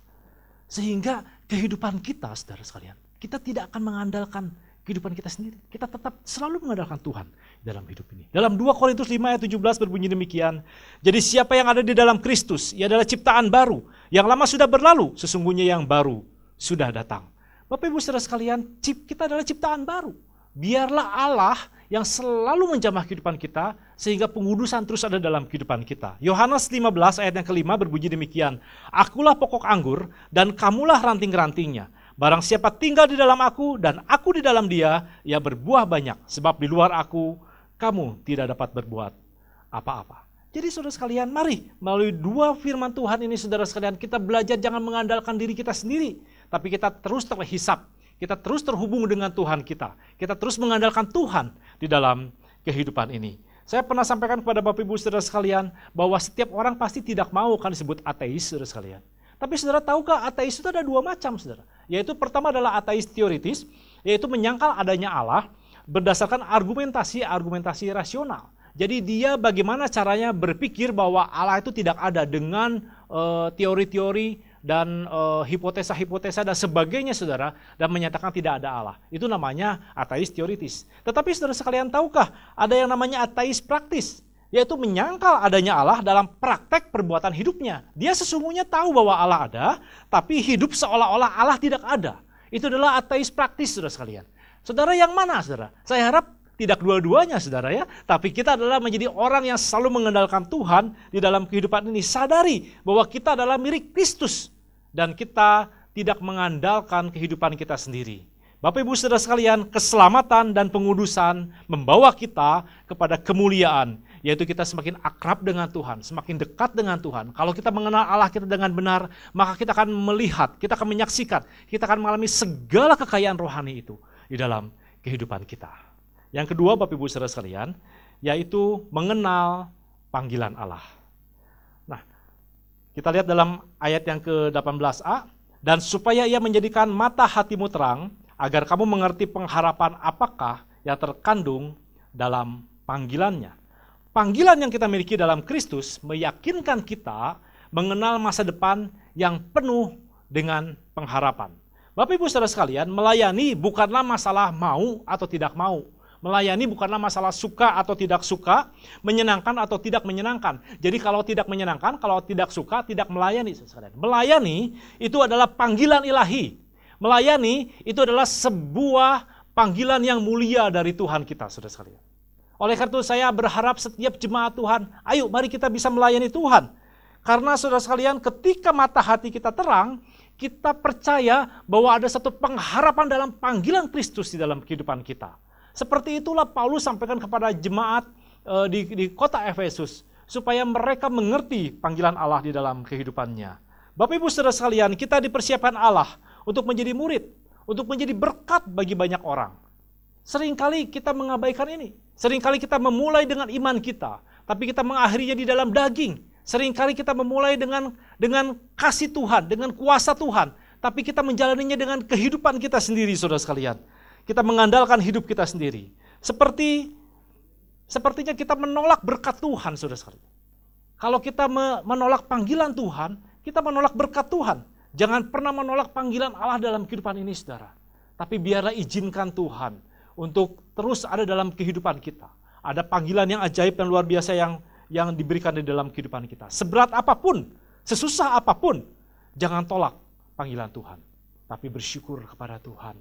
Sehingga kehidupan kita, saudara sekalian, kita tidak akan mengandalkan kehidupan kita sendiri. Kita tetap selalu mengandalkan Tuhan dalam hidup ini. Dalam 2 Korintus 5 ayat 17 berbunyi demikian. Jadi siapa yang ada di dalam Kristus, ia adalah ciptaan baru. Yang lama sudah berlalu, sesungguhnya yang baru sudah datang. Bapak Ibu saudara sekalian, kita adalah ciptaan baru. Biarlah Allah yang selalu menjamah kehidupan kita, sehingga pengudusan terus ada dalam kehidupan kita. Yohanes 15 ayat yang kelima berbunyi demikian. Akulah pokok anggur dan kamulah ranting-rantingnya. Barang siapa tinggal di dalam aku dan aku di dalam dia, ia berbuah banyak. Sebab di luar aku, kamu tidak dapat berbuat apa-apa. Jadi saudara sekalian, mari melalui 2 firman Tuhan ini, saudara sekalian, kita belajar jangan mengandalkan diri kita sendiri. Tapi kita terus terhisap. Kita terus terhubung dengan Tuhan kita. Kita terus mengandalkan Tuhan di dalam kehidupan ini. Saya pernah sampaikan kepada Bapak Ibu saudara sekalian bahwa setiap orang pasti tidak mau kan disebut ateis, saudara sekalian. Tapi saudara tahukah ateis itu ada 2 macam, saudara. Yaitu pertama adalah ateis teoritis, yaitu menyangkal adanya Allah berdasarkan argumentasi rasional. Jadi dia bagaimana caranya berpikir bahwa Allah itu tidak ada dengan teori-teori dan hipotesa-hipotesa dan sebagainya, saudara, dan menyatakan tidak ada Allah. Itu namanya ateis teoritis. Tetapi saudara sekalian tahukah ada yang namanya ateis praktis, yaitu menyangkal adanya Allah dalam praktek perbuatan hidupnya. Dia sesungguhnya tahu bahwa Allah ada, tapi hidup seolah-olah Allah tidak ada. Itu adalah ateis praktis, saudara sekalian. Saudara yang mana, saudara? Saya harap tidak dua-duanya, saudara ya. Tapi kita adalah menjadi orang yang selalu mengandalkan Tuhan di dalam kehidupan ini. Sadari bahwa kita adalah milik Kristus. Dan kita tidak mengandalkan kehidupan kita sendiri. Bapak Ibu saudara sekalian, keselamatan dan pengudusan membawa kita kepada kemuliaan. Yaitu kita semakin akrab dengan Tuhan, semakin dekat dengan Tuhan. Kalau kita mengenal Allah kita dengan benar, maka kita akan melihat, kita akan menyaksikan, kita akan mengalami segala kekayaan rohani itu di dalam kehidupan kita. Yang kedua, Bapak Ibu saudara sekalian, yaitu mengenal panggilan Allah. Nah, kita lihat dalam ayat yang ke-18a, dan supaya ia menjadikan mata hatimu terang, agar kamu mengerti pengharapan apakah yang terkandung dalam panggilannya. Panggilan yang kita miliki dalam Kristus meyakinkan kita mengenal masa depan yang penuh dengan pengharapan. Bapak Ibu saudara sekalian, melayani bukanlah masalah mau atau tidak mau. Melayani bukanlah masalah suka atau tidak suka, menyenangkan atau tidak menyenangkan. Jadi kalau tidak menyenangkan, kalau tidak suka, tidak melayani. Melayani itu adalah panggilan ilahi. Melayani itu adalah sebuah panggilan yang mulia dari Tuhan kita, saudara sekalian. Oleh karena itu saya berharap setiap jemaat Tuhan, ayo mari kita bisa melayani Tuhan. Karena saudara sekalian, ketika mata hati kita terang, kita percaya bahwa ada satu pengharapan dalam panggilan Kristus di dalam kehidupan kita. Seperti itulah Paulus sampaikan kepada jemaat di kota Efesus, supaya mereka mengerti panggilan Allah di dalam kehidupannya. Bapak Ibu saudara sekalian, kita dipersiapkan Allah untuk menjadi murid, untuk menjadi berkat bagi banyak orang. Seringkali kita mengabaikan ini. Seringkali kita memulai dengan iman kita, tapi kita mengakhirinya di dalam daging. Seringkali kita memulai dengan kasih Tuhan, dengan kuasa Tuhan, tapi kita menjalaninya dengan kehidupan kita sendiri, saudara sekalian. Kita mengandalkan hidup kita sendiri. Sepertinya kita menolak berkat Tuhan, saudara sekalian. Kalau kita menolak panggilan Tuhan, kita menolak berkat Tuhan. Jangan pernah menolak panggilan Allah dalam kehidupan ini, saudara. Tapi biarlah izinkan Tuhan untuk terus ada dalam kehidupan kita. Ada panggilan yang ajaib dan luar biasa yang diberikan di dalam kehidupan kita. Seberat apapun, sesusah apapun, jangan tolak panggilan Tuhan. Tapi bersyukur kepada Tuhan,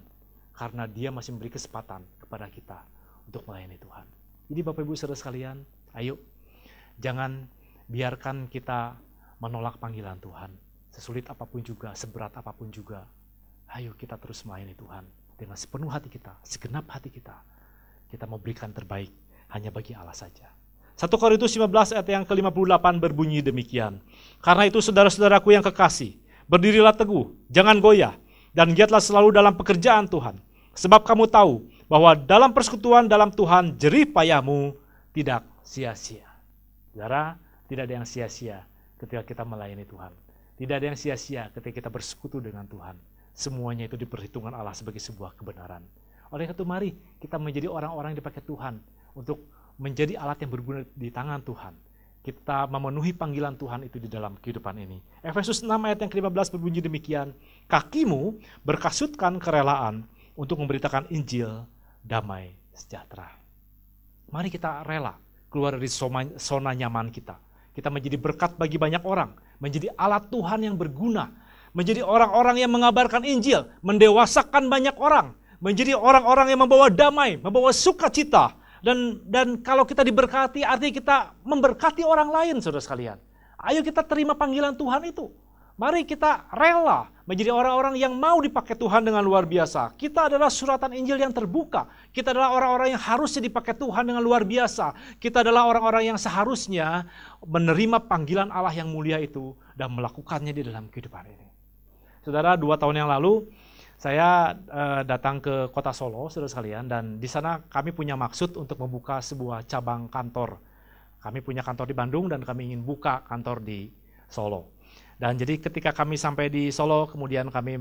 karena Dia masih memberi kesempatan kepada kita untuk melayani Tuhan. Jadi Bapak Ibu saudara sekalian, ayo jangan biarkan kita menolak panggilan Tuhan. Sesulit apapun juga, seberat apapun juga, ayo kita terus melayani Tuhan dengan sepenuh hati kita, segenap hati kita. Kita mau berikan terbaik hanya bagi Allah saja. 1 Korintus 15 ayat yang ke-58 berbunyi demikian. Karena itu saudara-saudaraku yang kekasih, berdirilah teguh, jangan goyah, dan giatlah selalu dalam pekerjaan Tuhan. Sebab kamu tahu bahwa dalam persekutuan dalam Tuhan jerih payahmu tidak sia-sia. Saudara, tidak ada yang sia-sia ketika kita melayani Tuhan. Tidak ada yang sia-sia ketika kita bersekutu dengan Tuhan. Semuanya itu diperhitungkan Allah sebagai sebuah kebenaran. Oleh karena itu mari kita menjadi orang-orang yang dipakai Tuhan untuk menjadi alat yang berguna di tangan Tuhan. Kita memenuhi panggilan Tuhan itu di dalam kehidupan ini. Efesus 6 ayat yang ke-15 berbunyi demikian. Kakimu berkasutkan kerelaan untuk memberitakan Injil damai sejahtera. Mari kita rela keluar dari zona nyaman kita. Kita menjadi berkat bagi banyak orang. Menjadi alat Tuhan yang berguna. Menjadi orang-orang yang mengabarkan Injil. Mendewasakan banyak orang. Menjadi orang-orang yang membawa damai, membawa sukacita. Dan kalau kita diberkati, artinya kita memberkati orang lain, saudara sekalian. Ayo kita terima panggilan Tuhan itu. Mari kita rela menjadi orang-orang yang mau dipakai Tuhan dengan luar biasa. Kita adalah suratan Injil yang terbuka. Kita adalah orang-orang yang harusnya dipakai Tuhan dengan luar biasa. Kita adalah orang-orang yang seharusnya menerima panggilan Allah yang mulia itu dan melakukannya di dalam kehidupan ini. Saudara, 2 tahun yang lalu, saya datang ke kota Solo, saudara sekalian, dan di sana kami punya maksud untuk membuka sebuah cabang kantor. Kami punya kantor di Bandung dan kami ingin buka kantor di Solo. Dan jadi ketika kami sampai di Solo, kemudian kami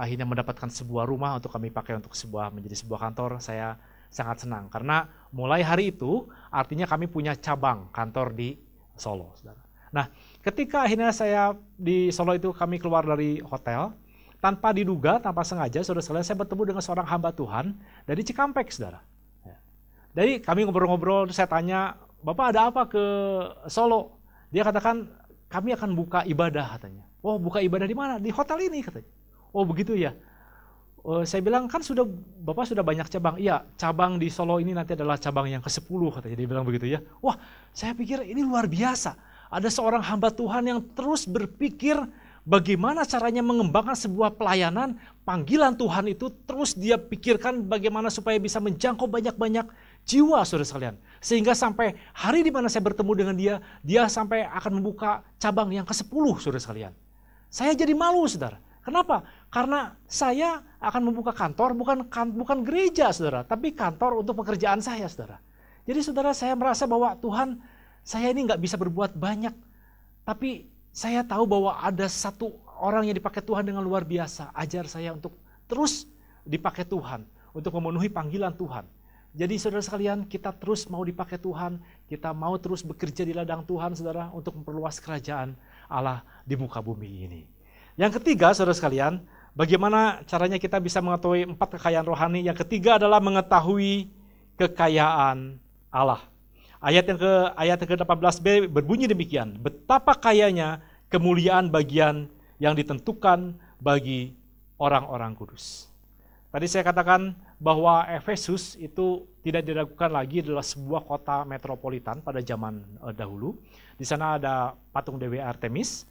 akhirnya mendapatkan sebuah rumah untuk kami pakai untuk menjadi sebuah kantor. Saya sangat senang karena mulai hari itu artinya kami punya cabang kantor di Solo, saudara. Nah, ketika akhirnya saya di Solo itu kami keluar dari hotel. Tanpa diduga, tanpa sengaja, saudara sekalian, saya bertemu dengan seorang hamba Tuhan dari Cikampek, saudara. Jadi kami ngobrol-ngobrol, saya tanya, Bapak ada apa ke Solo? Dia katakan, kami akan buka ibadah, katanya. Oh, buka ibadah di mana? Di hotel ini, katanya. Oh, begitu ya. Saya bilang, kan Bapak sudah banyak cabang. Iya, cabang di Solo ini nanti adalah cabang yang ke-10, katanya. Dia bilang begitu ya. Wah, saya pikir ini luar biasa. Ada seorang hamba Tuhan yang terus berpikir bagaimana caranya mengembangkan sebuah pelayanan, panggilan Tuhan itu terus dia pikirkan bagaimana supaya bisa menjangkau banyak-banyak jiwa, saudara sekalian. Sehingga sampai hari di mana saya bertemu dengan dia sampai akan membuka cabang yang ke-10, saudara sekalian. Saya jadi malu, saudara. Kenapa? Karena saya akan membuka kantor, bukan gereja, saudara, tapi kantor untuk pekerjaan saya, saudara. Jadi saudara, saya merasa bahwa Tuhan, saya ini nggak bisa berbuat banyak, tapi saya tahu bahwa ada satu orang yang dipakai Tuhan dengan luar biasa. Ajar saya untuk terus dipakai Tuhan, untuk memenuhi panggilan Tuhan. Jadi saudara sekalian, kita terus mau dipakai Tuhan, kita mau terus bekerja di ladang Tuhan, saudara, untuk memperluas kerajaan Allah di muka bumi ini. Yang ketiga, saudara sekalian, bagaimana caranya kita bisa mengetahui 4 kekayaan rohani? Yang ketiga adalah mengetahui kekayaan Allah. Ayat yang ke-18b berbunyi demikian. Betapa kayanya kemuliaan bagian yang ditentukan bagi orang-orang kudus. Tadi saya katakan bahwa Efesus itu tidak diragukan lagi adalah sebuah kota metropolitan pada zaman dahulu. Di sana ada patung Dewi Artemis,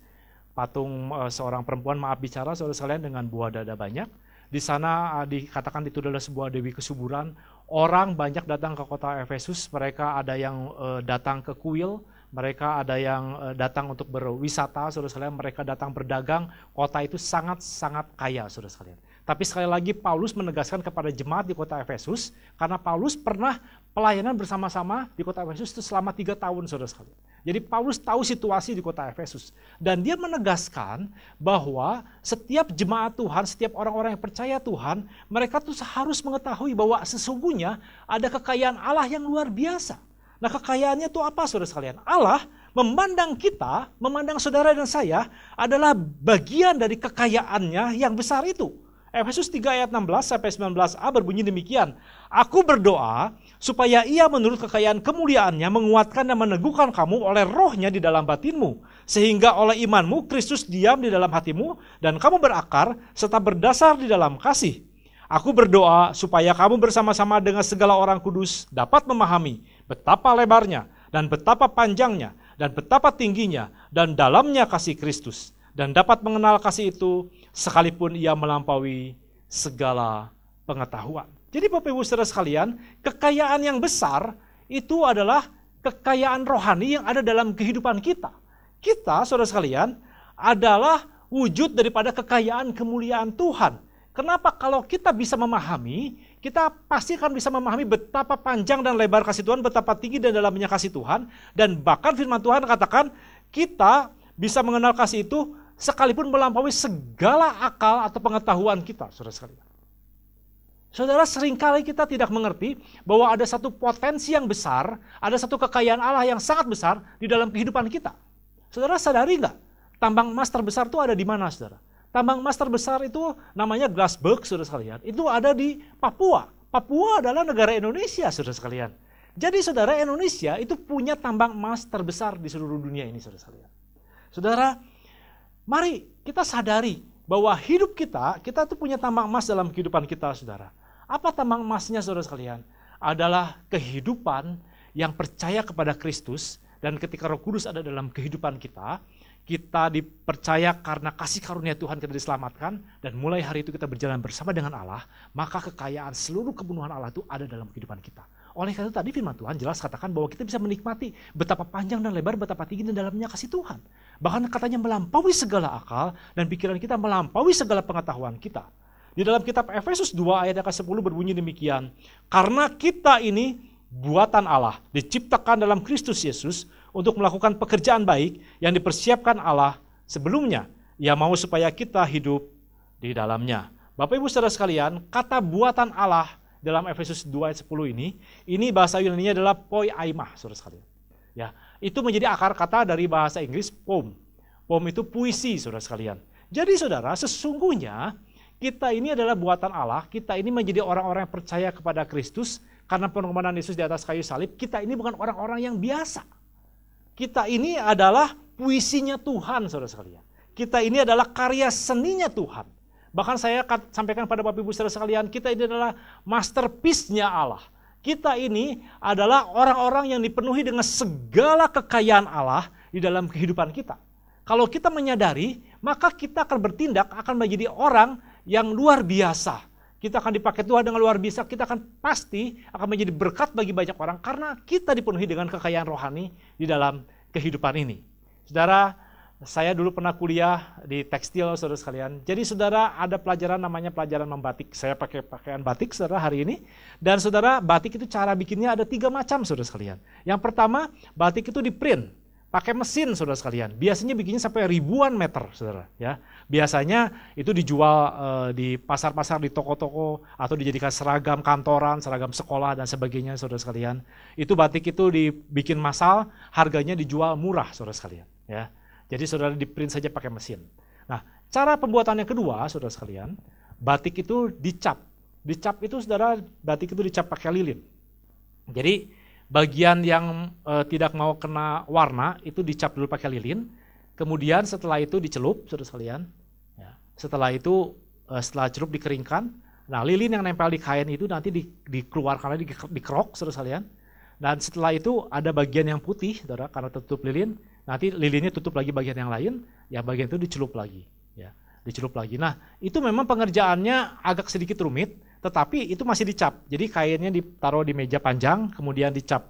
patung seorang perempuan, maaf bicara saudara sekalian, dengan buah dada banyak. Di sana dikatakan itu adalah sebuah dewi kesuburan. Orang banyak datang ke kota Efesus, mereka ada yang datang ke kuil, mereka ada yang datang untuk berwisata, saudara sekalian, mereka datang berdagang. Kota itu sangat-sangat kaya, saudara sekalian. Tapi sekali lagi Paulus menegaskan kepada jemaat di kota Efesus, karena Paulus pernah pelayanan bersama-sama di kota Efesus itu selama 3 tahun, saudara sekalian. Jadi Paulus tahu situasi di kota Efesus. Dan dia menegaskan bahwa setiap jemaat Tuhan, setiap orang-orang yang percaya Tuhan, mereka tuh harus mengetahui bahwa sesungguhnya ada kekayaan Allah yang luar biasa. Nah, kekayaannya itu apa, saudara sekalian? Allah memandang kita, memandang saudara dan saya adalah bagian dari kekayaannya yang besar itu. Efesus 3 ayat 16-19a berbunyi demikian. Aku berdoa supaya ia menurut kekayaan kemuliaannya menguatkan dan meneguhkan kamu oleh rohnya di dalam batinmu. Sehingga oleh imanmu Kristus diam di dalam hatimu dan kamu berakar serta berdasar di dalam kasih. Aku berdoa supaya kamu bersama-sama dengan segala orang kudus dapat memahami betapa lebarnya dan betapa panjangnya dan betapa tingginya dan dalamnya kasih Kristus. Dan dapat mengenal kasih itu sekalipun ia melampaui segala pengetahuan. Jadi Bapak Ibu Saudara sekalian, kekayaan yang besar itu adalah kekayaan rohani yang ada dalam kehidupan kita. Kita, saudara sekalian, adalah wujud daripada kekayaan kemuliaan Tuhan. Kenapa? Kalau kita bisa memahami, kita pasti akan bisa memahami betapa panjang dan lebar kasih Tuhan, betapa tinggi dan dalamnya kasih Tuhan. Dan bahkan firman Tuhan katakan, kita bisa mengenal kasih itu sekalipun melampaui segala akal atau pengetahuan kita, saudara sekalian. Saudara, seringkali kita tidak mengerti bahwa ada satu potensi yang besar, ada satu kekayaan Allah yang sangat besar di dalam kehidupan kita. Saudara sadari nggak? Tambang emas terbesar itu ada di mana, saudara? Tambang emas terbesar itu namanya Grasberg, saudara sekalian. Itu ada di Papua. Papua adalah negara Indonesia, saudara sekalian. Jadi saudara, Indonesia itu punya tambang emas terbesar di seluruh dunia ini, saudara sekalian. Saudara, mari kita sadari bahwa hidup kita tuh punya tambang emas dalam kehidupan kita, saudara. Apa tambang emasnya, saudara sekalian? Adalah kehidupan yang percaya kepada Kristus, dan ketika Roh Kudus ada dalam kehidupan kita dipercaya karena kasih karunia Tuhan kita diselamatkan, dan mulai hari itu kita berjalan bersama dengan Allah, maka kekayaan seluruh kepenuhan Allah itu ada dalam kehidupan kita. Oleh karena itu tadi firman Tuhan jelas katakan bahwa kita bisa menikmati betapa panjang dan lebar, betapa tinggi dan dalamnya kasih Tuhan. Bahkan katanya melampaui segala akal dan pikiran kita, melampaui segala pengetahuan kita. Di dalam kitab Efesus 2 ayat yang ke-10 berbunyi demikian. Karena kita ini buatan Allah, diciptakan dalam Kristus Yesus untuk melakukan pekerjaan baik yang dipersiapkan Allah sebelumnya. Ia mau supaya kita hidup di dalamnya. Bapak Ibu Saudara sekalian, kata buatan Allah dalam Efesus 2 ayat 10 ini bahasa Yunani adalah poiaima, saudara sekalian. Ya, itu menjadi akar kata dari bahasa Inggris poem. Poem itu puisi, saudara sekalian. Jadi saudara, sesungguhnya kita ini adalah buatan Allah, kita ini menjadi orang-orang yang percaya kepada Kristus karena pengorbanan Yesus di atas kayu salib. Kita ini bukan orang-orang yang biasa. Kita ini adalah puisinya Tuhan, saudara sekalian. Kita ini adalah karya seninya Tuhan. Bahkan saya sampaikan pada Bapak Ibu Saudara sekalian, kita ini adalah masterpiece-nya Allah. Kita ini adalah orang-orang yang dipenuhi dengan segala kekayaan Allah di dalam kehidupan kita. Kalau kita menyadari, maka kita akan bertindak, akan menjadi orang yang luar biasa. Kita akan dipakai Tuhan dengan luar biasa, kita akan pasti akan menjadi berkat bagi banyak orang karena kita dipenuhi dengan kekayaan rohani di dalam kehidupan ini. Saudara, saya dulu pernah kuliah di tekstil, saudara sekalian. Jadi saudara, ada pelajaran namanya pelajaran membatik. Saya pakai pakaian batik, saudara, hari ini. Dan saudara, batik itu cara bikinnya ada 3 macam, saudara sekalian. Yang pertama, batik itu di print, pakai mesin, saudara sekalian. Biasanya bikinnya sampai ribuan meter, saudara. Ya, biasanya itu dijual di pasar-pasar, di toko-toko, atau dijadikan seragam kantoran, seragam sekolah dan sebagainya, saudara sekalian. Itu batik itu dibikin massal, harganya dijual murah, saudara sekalian. Ya. Jadi saudara di print saja pakai mesin. Nah, cara pembuatan yang kedua, saudara sekalian, batik itu dicap. Dicap itu saudara, batik itu dicap pakai lilin. Jadi bagian yang tidak mau kena warna itu dicap dulu pakai lilin. Kemudian setelah itu dicelup, saudara sekalian. Ya. Setelah itu, setelah celup dikeringkan, Nah, lilin yang nempel di kain itu nanti dikeluarkan lagi, dikerok, saudara sekalian. Dan setelah itu ada bagian yang putih, saudara, karena tertutup lilin. Nanti lilinnya tutup lagi bagian yang lain, yang bagian itu dicelup lagi, ya, dicelup lagi. Nah, itu memang pengerjaannya agak sedikit rumit, tetapi itu masih dicap. Jadi kainnya ditaruh di meja panjang, kemudian dicap,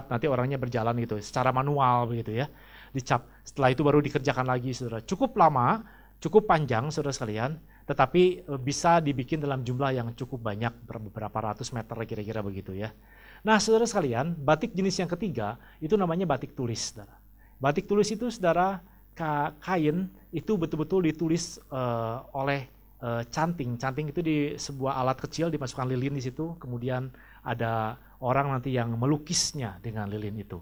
nanti orangnya berjalan gitu, secara manual begitu ya, dicap. Setelah itu baru dikerjakan lagi, saudara. Cukup lama, cukup panjang, saudara sekalian, tetapi bisa dibikin dalam jumlah yang cukup banyak, beberapa ratus meter kira-kira begitu ya. Nah, saudara sekalian, batik jenis yang ketiga itu namanya batik tulis, saudara. Batik tulis itu, saudara, kain itu betul-betul ditulis oleh canting. Canting itu di sebuah alat kecil, dimasukkan lilin di situ, kemudian ada orang nanti yang melukisnya dengan lilin itu.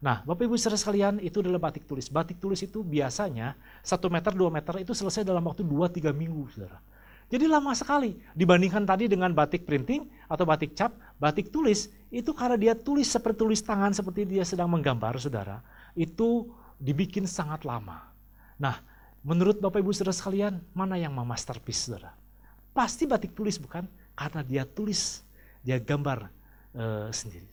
Nah, Bapak Ibu saudara sekalian, itu adalah batik tulis. Batik tulis itu biasanya 1 meter, 2 meter itu selesai dalam waktu 2-3 minggu, saudara. Jadi lama sekali dibandingkan tadi dengan batik printing atau batik cap. Batik tulis itu karena dia tulis seperti tulis tangan, seperti dia sedang menggambar, saudara, itu dibikin sangat lama. Nah, menurut Bapak Ibu saudara sekalian, mana yang masterpiece, saudara? Pasti batik tulis, bukan? Karena dia tulis, dia gambar sendiri.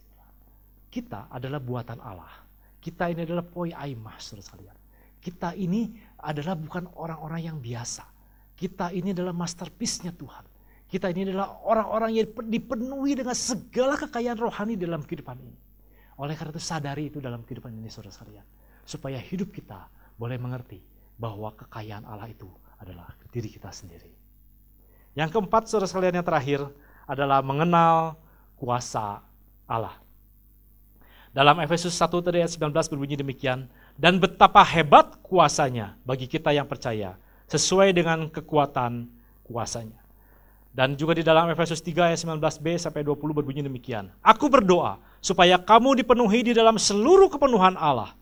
Kita adalah buatan Allah. Kita ini adalah poi aimah, saudara sekalian. Kita ini adalah bukan orang-orang yang biasa. Kita ini adalah masterpiece-nya Tuhan. Kita ini adalah orang-orang yang dipenuhi dengan segala kekayaan rohani dalam kehidupan ini. Oleh karena itu sadari itu dalam kehidupan ini, saudara sekalian. Supaya hidup kita boleh mengerti bahwa kekayaan Allah itu adalah diri kita sendiri. Yang keempat, saudara sekalian, yang terakhir adalah mengenal kuasa Allah. Dalam Efesus 1 ayat 19 berbunyi demikian, dan betapa hebat kuasanya bagi kita yang percaya, sesuai dengan kekuatan kuasanya. Dan juga di dalam Efesus 3 ayat 19b sampai 20 berbunyi demikian. Aku berdoa supaya kamu dipenuhi di dalam seluruh kepenuhan Allah.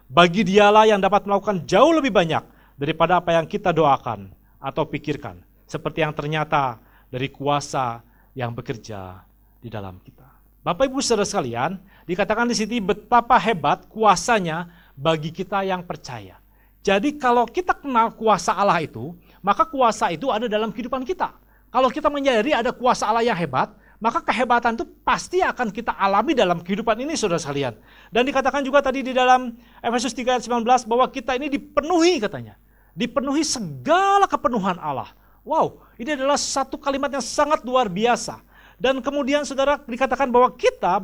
Bagi Dialah yang dapat melakukan jauh lebih banyak daripada apa yang kita doakan atau pikirkan. Seperti yang ternyata dari kuasa yang bekerja di dalam kita. Bapak Ibu saudara sekalian, dikatakan di sini betapa hebat kuasanya bagi kita yang percaya. Jadi kalau kita kenal kuasa Allah itu, maka kuasa itu ada dalam kehidupan kita. Kalau kita menyadari ada kuasa Allah yang hebat, maka kehebatan itu pasti akan kita alami dalam kehidupan ini, saudara sekalian. Dan dikatakan juga tadi di dalam Efesus 3 ayat 19 bahwa kita ini dipenuhi, katanya. Dipenuhi segala kepenuhan Allah. Wow, ini adalah satu kalimat yang sangat luar biasa. Dan kemudian saudara dikatakan bahwa kita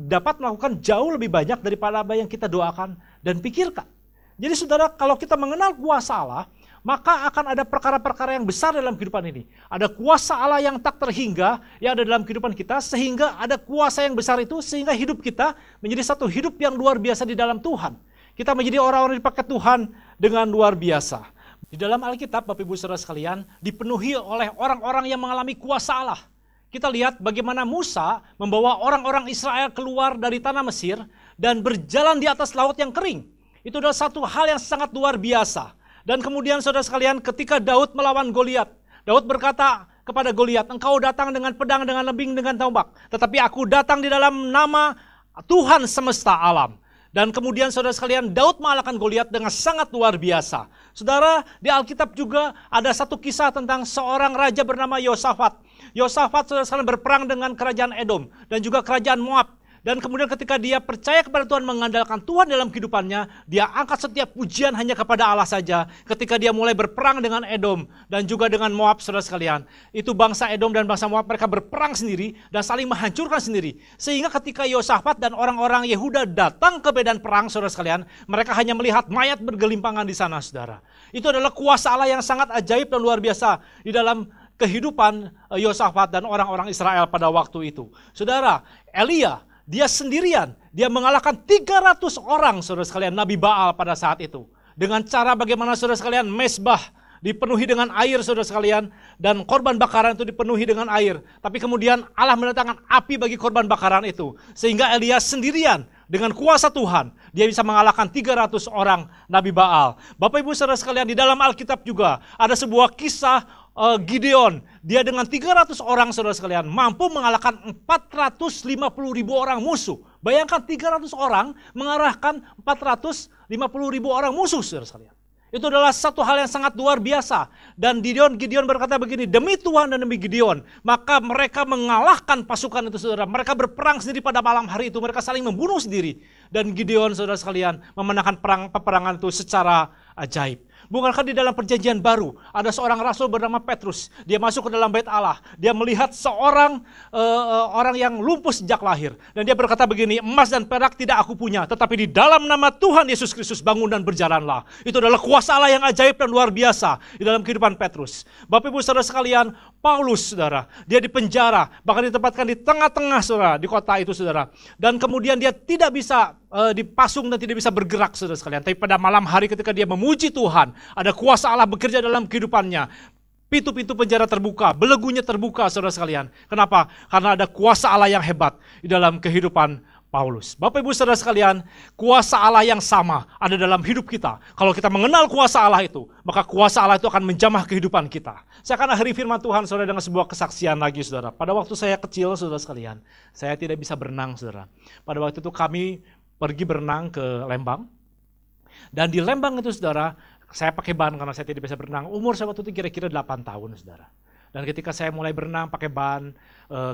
dapat melakukan jauh lebih banyak daripada apa yang kita doakan dan pikirkan. Jadi saudara, kalau kita mengenal kuasa Allah, maka akan ada perkara-perkara yang besar dalam kehidupan ini. Ada kuasa Allah yang tak terhingga yang ada dalam kehidupan kita, sehingga ada kuasa yang besar itu, sehingga hidup kita menjadi satu hidup yang luar biasa di dalam Tuhan. Kita menjadi orang-orang yang dipakai Tuhan dengan luar biasa. Di dalam Alkitab, Bapak Ibu saudara sekalian, dipenuhi oleh orang-orang yang mengalami kuasa Allah. Kita lihat bagaimana Musa membawa orang-orang Israel keluar dari tanah Mesir dan berjalan di atas laut yang kering. Itu adalah satu hal yang sangat luar biasa. Dan kemudian saudara sekalian, ketika Daud melawan Goliat, Daud berkata kepada Goliat, engkau datang dengan pedang, dengan lembing, dengan tombak. Tetapi aku datang di dalam nama Tuhan semesta alam. Dan kemudian saudara sekalian, Daud mengalahkan Goliat dengan sangat luar biasa. Saudara, di Alkitab juga ada satu kisah tentang seorang raja bernama Yosafat. Yosafat saudara sekalian berperang dengan kerajaan Edom dan juga kerajaan Moab. Dan kemudian ketika dia percaya kepada Tuhan, mengandalkan Tuhan dalam kehidupannya, dia angkat setiap pujian hanya kepada Allah saja. Ketika dia mulai berperang dengan Edom dan juga dengan Moab, saudara sekalian. Itu bangsa Edom dan bangsa Moab, mereka berperang sendiri dan saling menghancurkan sendiri. Sehingga ketika Yosafat dan orang-orang Yehuda datang ke medan perang, saudara sekalian, mereka hanya melihat mayat bergelimpangan di sana, saudara. Itu adalah kuasa Allah yang sangat ajaib dan luar biasa di dalam kehidupan Yosafat dan orang-orang Israel pada waktu itu. Saudara, Elia, dia sendirian, dia mengalahkan 300 orang, saudara sekalian, Nabi Baal pada saat itu. Dengan cara bagaimana, saudara sekalian, mezbah dipenuhi dengan air, saudara sekalian, dan korban bakaran itu dipenuhi dengan air. Tapi kemudian Allah mendatangkan api bagi korban bakaran itu. Sehingga Elia sendirian, dengan kuasa Tuhan, dia bisa mengalahkan 300 orang Nabi Baal. Bapak Ibu saudara sekalian, di dalam Alkitab juga ada sebuah kisah Gideon. Dia dengan 300 orang saudara sekalian mampu mengalahkan 450.000 orang musuh. Bayangkan 300 orang mengarahkan 450.000 orang musuh, saudara sekalian. Itu adalah satu hal yang sangat luar biasa. Dan Gideon berkata begini, demi Tuhan dan demi Gideon, maka mereka mengalahkan pasukan itu, saudara. Mereka berperang sendiri pada malam hari itu, mereka saling membunuh sendiri. Dan Gideon, saudara sekalian, memenangkan peperangan itu secara ajaib. Bukankah di dalam perjanjian baru ada seorang rasul bernama Petrus. Dia masuk ke dalam bait Allah. Dia melihat seorang orang yang lumpuh sejak lahir. Dan dia berkata begini, emas dan perak tidak aku punya, tetapi di dalam nama Tuhan Yesus Kristus bangun dan berjalanlah. Itu adalah kuasa Allah yang ajaib dan luar biasa di dalam kehidupan Petrus. Bapak Ibu saudara sekalian, Paulus saudara, dia dipenjara, bahkan ditempatkan di tengah-tengah saudara, di kota itu saudara. Dan kemudian dia tidak bisa dipasung dan tidak bisa bergerak saudara sekalian. Tapi pada malam hari ketika dia memuji Tuhan, ada kuasa Allah bekerja dalam kehidupannya. Pintu-pintu penjara terbuka, belegunya terbuka saudara sekalian. Kenapa? Karena ada kuasa Allah yang hebat di dalam kehidupan Paulus. Bapak Ibu saudara sekalian, kuasa Allah yang sama ada dalam hidup kita. Kalau kita mengenal kuasa Allah itu, maka kuasa Allah itu akan menjamah kehidupan kita. Saya akan akhiri firman Tuhan saudara dengan sebuah kesaksian lagi saudara. Pada waktu saya kecil saudara sekalian, saya tidak bisa berenang saudara. Pada waktu itu kami pergi berenang ke Lembang. Dan di Lembang itu saudara, saya pakai ban karena saya tidak bisa berenang. Umur saya waktu itu kira-kira 8 tahun saudara. Dan ketika saya mulai berenang pakai ban,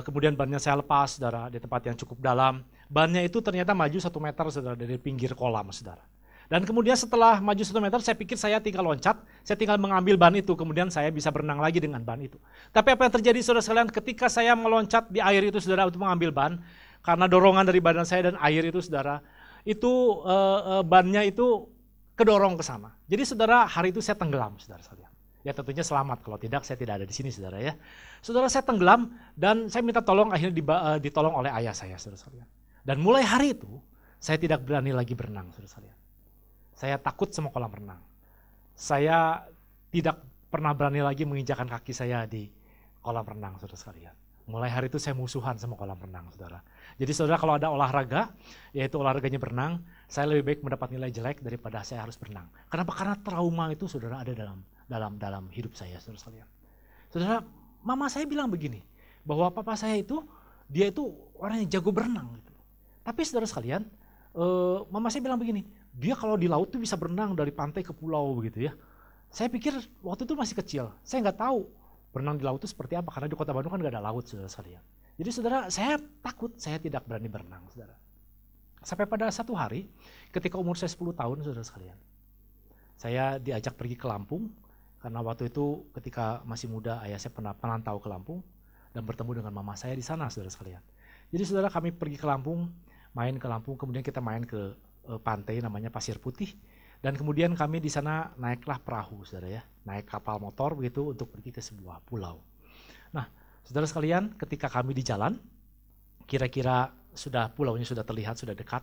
kemudian bannya saya lepas saudara di tempat yang cukup dalam. Bannya itu ternyata maju 1 meter saudara dari pinggir kolam saudara. Dan kemudian setelah maju 1 meter saya pikir saya tinggal loncat, saya tinggal mengambil ban itu, kemudian saya bisa berenang lagi dengan ban itu. Tapi apa yang terjadi saudara sekalian ketika saya meloncat di air itu saudara untuk mengambil ban, karena dorongan dari badan saya dan air itu saudara, itu bannya itu kedorong ke sana. Jadi saudara hari itu saya tenggelam saudara sekalian. Ya tentunya selamat, kalau tidak saya tidak ada di sini saudara ya. Saudara saya tenggelam dan saya minta tolong, akhirnya ditolong oleh ayah saya saudara sekalian. Dan mulai hari itu saya tidak berani lagi berenang saudara sekalian. Saya takut sama kolam renang. Saya tidak pernah berani lagi menginjakan kaki saya di kolam renang saudara sekalian. Mulai hari itu saya musuhan sama kolam renang saudara. Jadi saudara kalau ada olahraga, yaitu olahraganya berenang, saya lebih baik mendapat nilai jelek daripada saya harus berenang. Kenapa? Karena trauma itu saudara ada dalam hidup saya saudara sekalian. Saudara, mama saya bilang begini, bahwa papa saya itu, dia itu orang yang jago berenang. Gitu. Tapi saudara sekalian, mama saya bilang begini, dia kalau di laut tuh bisa berenang dari pantai ke pulau begitu ya. Saya pikir waktu itu masih kecil, saya nggak tahu berenang di laut itu seperti apa, karena di kota Bandung kan nggak ada laut saudara sekalian. Jadi saudara, saya takut, saya tidak berani berenang saudara. Sampai pada satu hari, ketika umur saya 10 tahun saudara sekalian, saya diajak pergi ke Lampung, karena waktu itu ketika masih muda ayah saya pernah perantau ke Lampung, dan bertemu dengan mama saya di sana saudara sekalian. Jadi saudara kami pergi ke Lampung, main ke Lampung, kemudian kita main ke pantai namanya Pasir Putih, dan kemudian kami di sana naiklah perahu saudara ya, naik kapal motor begitu untuk pergi ke sebuah pulau. Nah saudara sekalian, ketika kami di jalan, kira-kira sudah pulaunya sudah terlihat, sudah dekat,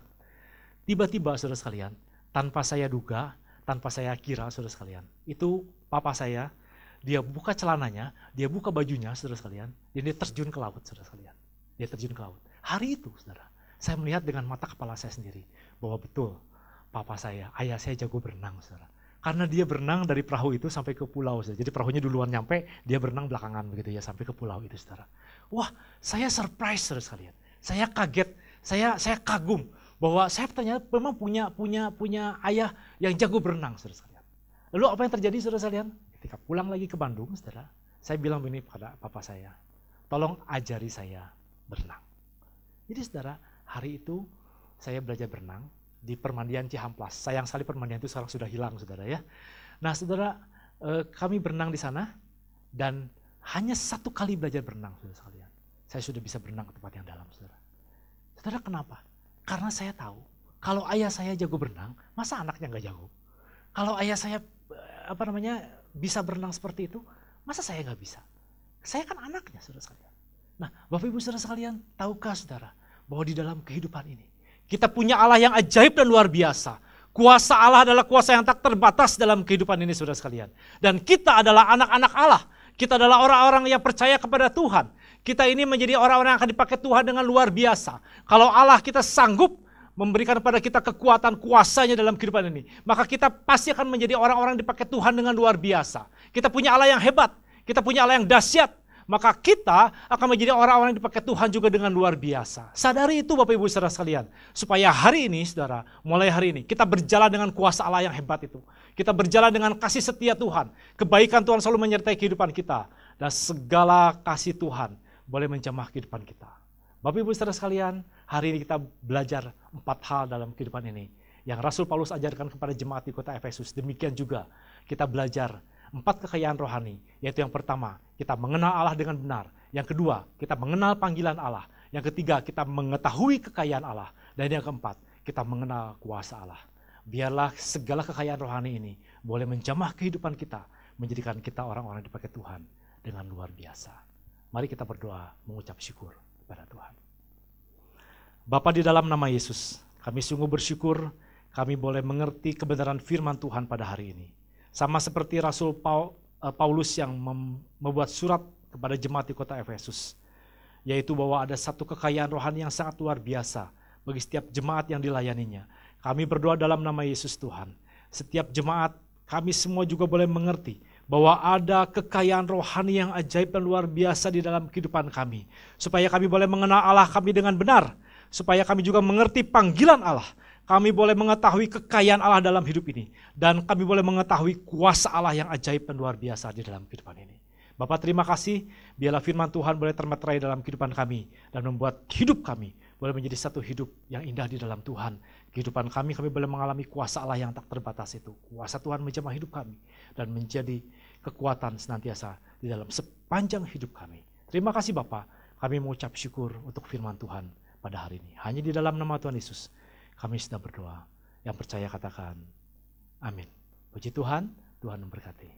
tiba-tiba saudara sekalian, tanpa saya duga, tanpa saya kira saudara sekalian, itu papa saya, dia buka celananya, dia buka bajunya saudara sekalian, dan dia terjun ke laut saudara sekalian. Dia terjun ke laut. Hari itu saudara, saya melihat dengan mata kepala saya sendiri, bahwa betul papa saya, ayah saya jago berenang saudara. Karena dia berenang dari perahu itu sampai ke pulau saudara. Jadi perahunya duluan nyampe, dia berenang belakangan begitu ya sampai ke pulau itu saudara. Wah, saya surprise saudara sekalian. Saya kaget, saya kagum bahwa saya ternyata memang punya ayah yang jago berenang saudara sekalian. Lalu apa yang terjadi saudara sekalian? Ketika pulang lagi ke Bandung saudara, saya bilang begini kepada papa saya, tolong ajari saya berenang. Jadi saudara, hari itu saya belajar berenang di permandian Cihamplas. Sayang sekali permandian itu sekarang sudah hilang saudara ya. Nah saudara, kami berenang di sana dan hanya 1 kali belajar berenang saudara sekalian. Saya sudah bisa berenang ke tempat yang dalam saudara. Saudara kenapa? Karena saya tahu kalau ayah saya jago berenang, masa anaknya nggak jago? Kalau ayah saya bisa berenang seperti itu, masa saya nggak bisa? Saya kan anaknya saudara sekalian. Nah Bapak Ibu saudara sekalian, tahukah saudara bahwa di dalam kehidupan ini kita punya Allah yang ajaib dan luar biasa. Kuasa Allah adalah kuasa yang tak terbatas dalam kehidupan ini saudara sekalian. Dan kita adalah anak-anak Allah. Kita adalah orang-orang yang percaya kepada Tuhan. Kita ini menjadi orang-orang yang akan dipakai Tuhan dengan luar biasa. Kalau Allah kita sanggup memberikan kepada kita kekuatan kuasanya dalam kehidupan ini, maka kita pasti akan menjadi orang-orang yang dipakai Tuhan dengan luar biasa. Kita punya Allah yang hebat. Kita punya Allah yang dahsyat. maka kita akan menjadi orang-orang yang dipakai Tuhan juga dengan luar biasa. Sadari itu Bapak Ibu saudara sekalian. Supaya hari ini saudara, mulai hari ini kita berjalan dengan kuasa Allah yang hebat itu. Kita berjalan dengan kasih setia Tuhan. Kebaikan Tuhan selalu menyertai kehidupan kita. Dan segala kasih Tuhan boleh menjamah kehidupan kita. Bapak Ibu saudara sekalian, hari ini kita belajar 4 hal dalam kehidupan ini. Yang Rasul Paulus ajarkan kepada jemaat di kota Efesus. Demikian juga kita belajar 4 kekayaan rohani. Yaitu yang pertama, kita mengenal Allah dengan benar. Yang kedua, kita mengenal panggilan Allah. Yang ketiga, kita mengetahui kekayaan Allah. Dan yang keempat, kita mengenal kuasa Allah. Biarlah segala kekayaan rohani ini boleh menjamah kehidupan kita. Menjadikan kita orang-orang dipakai Tuhan dengan luar biasa. Mari kita berdoa mengucap syukur kepada Tuhan. Bapa, di dalam nama Yesus, kami sungguh bersyukur kami boleh mengerti kebenaran firman Tuhan pada hari ini. Sama seperti Rasul Paulus yang membuat surat kepada jemaat di kota Efesus. Yaitu bahwa ada satu kekayaan rohani yang sangat luar biasa bagi setiap jemaat yang dilayaninya. Kami berdoa dalam nama Yesus Tuhan. Setiap jemaat kami semua juga boleh mengerti bahwa ada kekayaan rohani yang ajaib dan luar biasa di dalam kehidupan kami. Supaya kami boleh mengenal Allah kami dengan benar. Supaya kami juga mengerti panggilan Allah. Kami boleh mengetahui kekayaan Allah dalam hidup ini. Dan kami boleh mengetahui kuasa Allah yang ajaib dan luar biasa di dalam kehidupan ini. Bapak, terima kasih. Biarlah firman Tuhan boleh termeterai dalam kehidupan kami. Dan membuat hidup kami boleh menjadi satu hidup yang indah di dalam Tuhan. Kehidupan kami boleh mengalami kuasa Allah yang tak terbatas itu. Kuasa Tuhan menjamah hidup kami. Dan menjadi kekuatan senantiasa di dalam sepanjang hidup kami. Terima kasih Bapak. Kami mengucap syukur untuk firman Tuhan pada hari ini. Hanya di dalam nama Tuhan Yesus kami sudah berdoa. Yang percaya katakan amin. Puji Tuhan, Tuhan memberkati.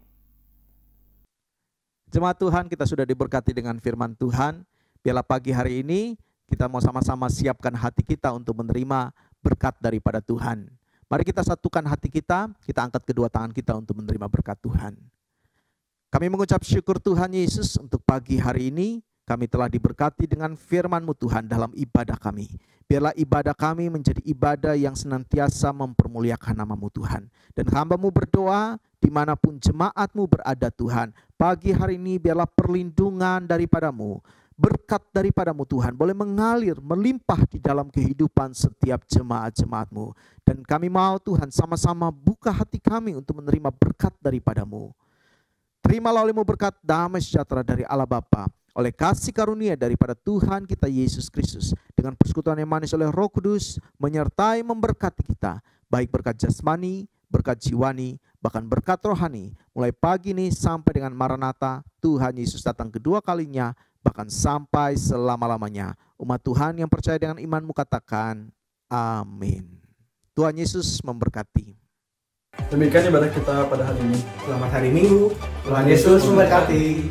Jemaat Tuhan, kita sudah diberkati dengan firman Tuhan. Biarlah pagi hari ini kita mau sama-sama siapkan hati kita untuk menerima berkat daripada Tuhan. Mari kita satukan hati kita angkat kedua tangan kita untuk menerima berkat Tuhan. Kami mengucap syukur Tuhan Yesus untuk pagi hari ini. Kami telah diberkati dengan firman-Mu Tuhan dalam ibadah kami. Biarlah ibadah kami menjadi ibadah yang senantiasa mempermuliakan nama-Mu Tuhan. Dan hamba-Mu berdoa dimanapun jemaat-Mu berada Tuhan. Pagi hari ini biarlah perlindungan daripada-Mu, berkat daripada-Mu Tuhan boleh mengalir, melimpah di dalam kehidupan setiap jemaat-jemaat-Mu. Dan kami mau Tuhan sama-sama buka hati kami untuk menerima berkat daripada-Mu. Terimalah oleh-Mu berkat damai sejahtera dari Allah Bapa, oleh kasih karunia daripada Tuhan kita Yesus Kristus, dengan persekutuan yang manis oleh Roh Kudus, menyertai memberkati kita, baik berkat jasmani, berkat jiwani, bahkan berkat rohani, mulai pagi ini sampai dengan Maranatha, Tuhan Yesus datang kedua kalinya, bahkan sampai selama-lamanya. Umat Tuhan yang percaya dengan imanmu katakan, amin. Tuhan Yesus memberkati. Demikian ibadah kita pada hari ini. Selamat hari Minggu. Tuhan Yesus memberkati.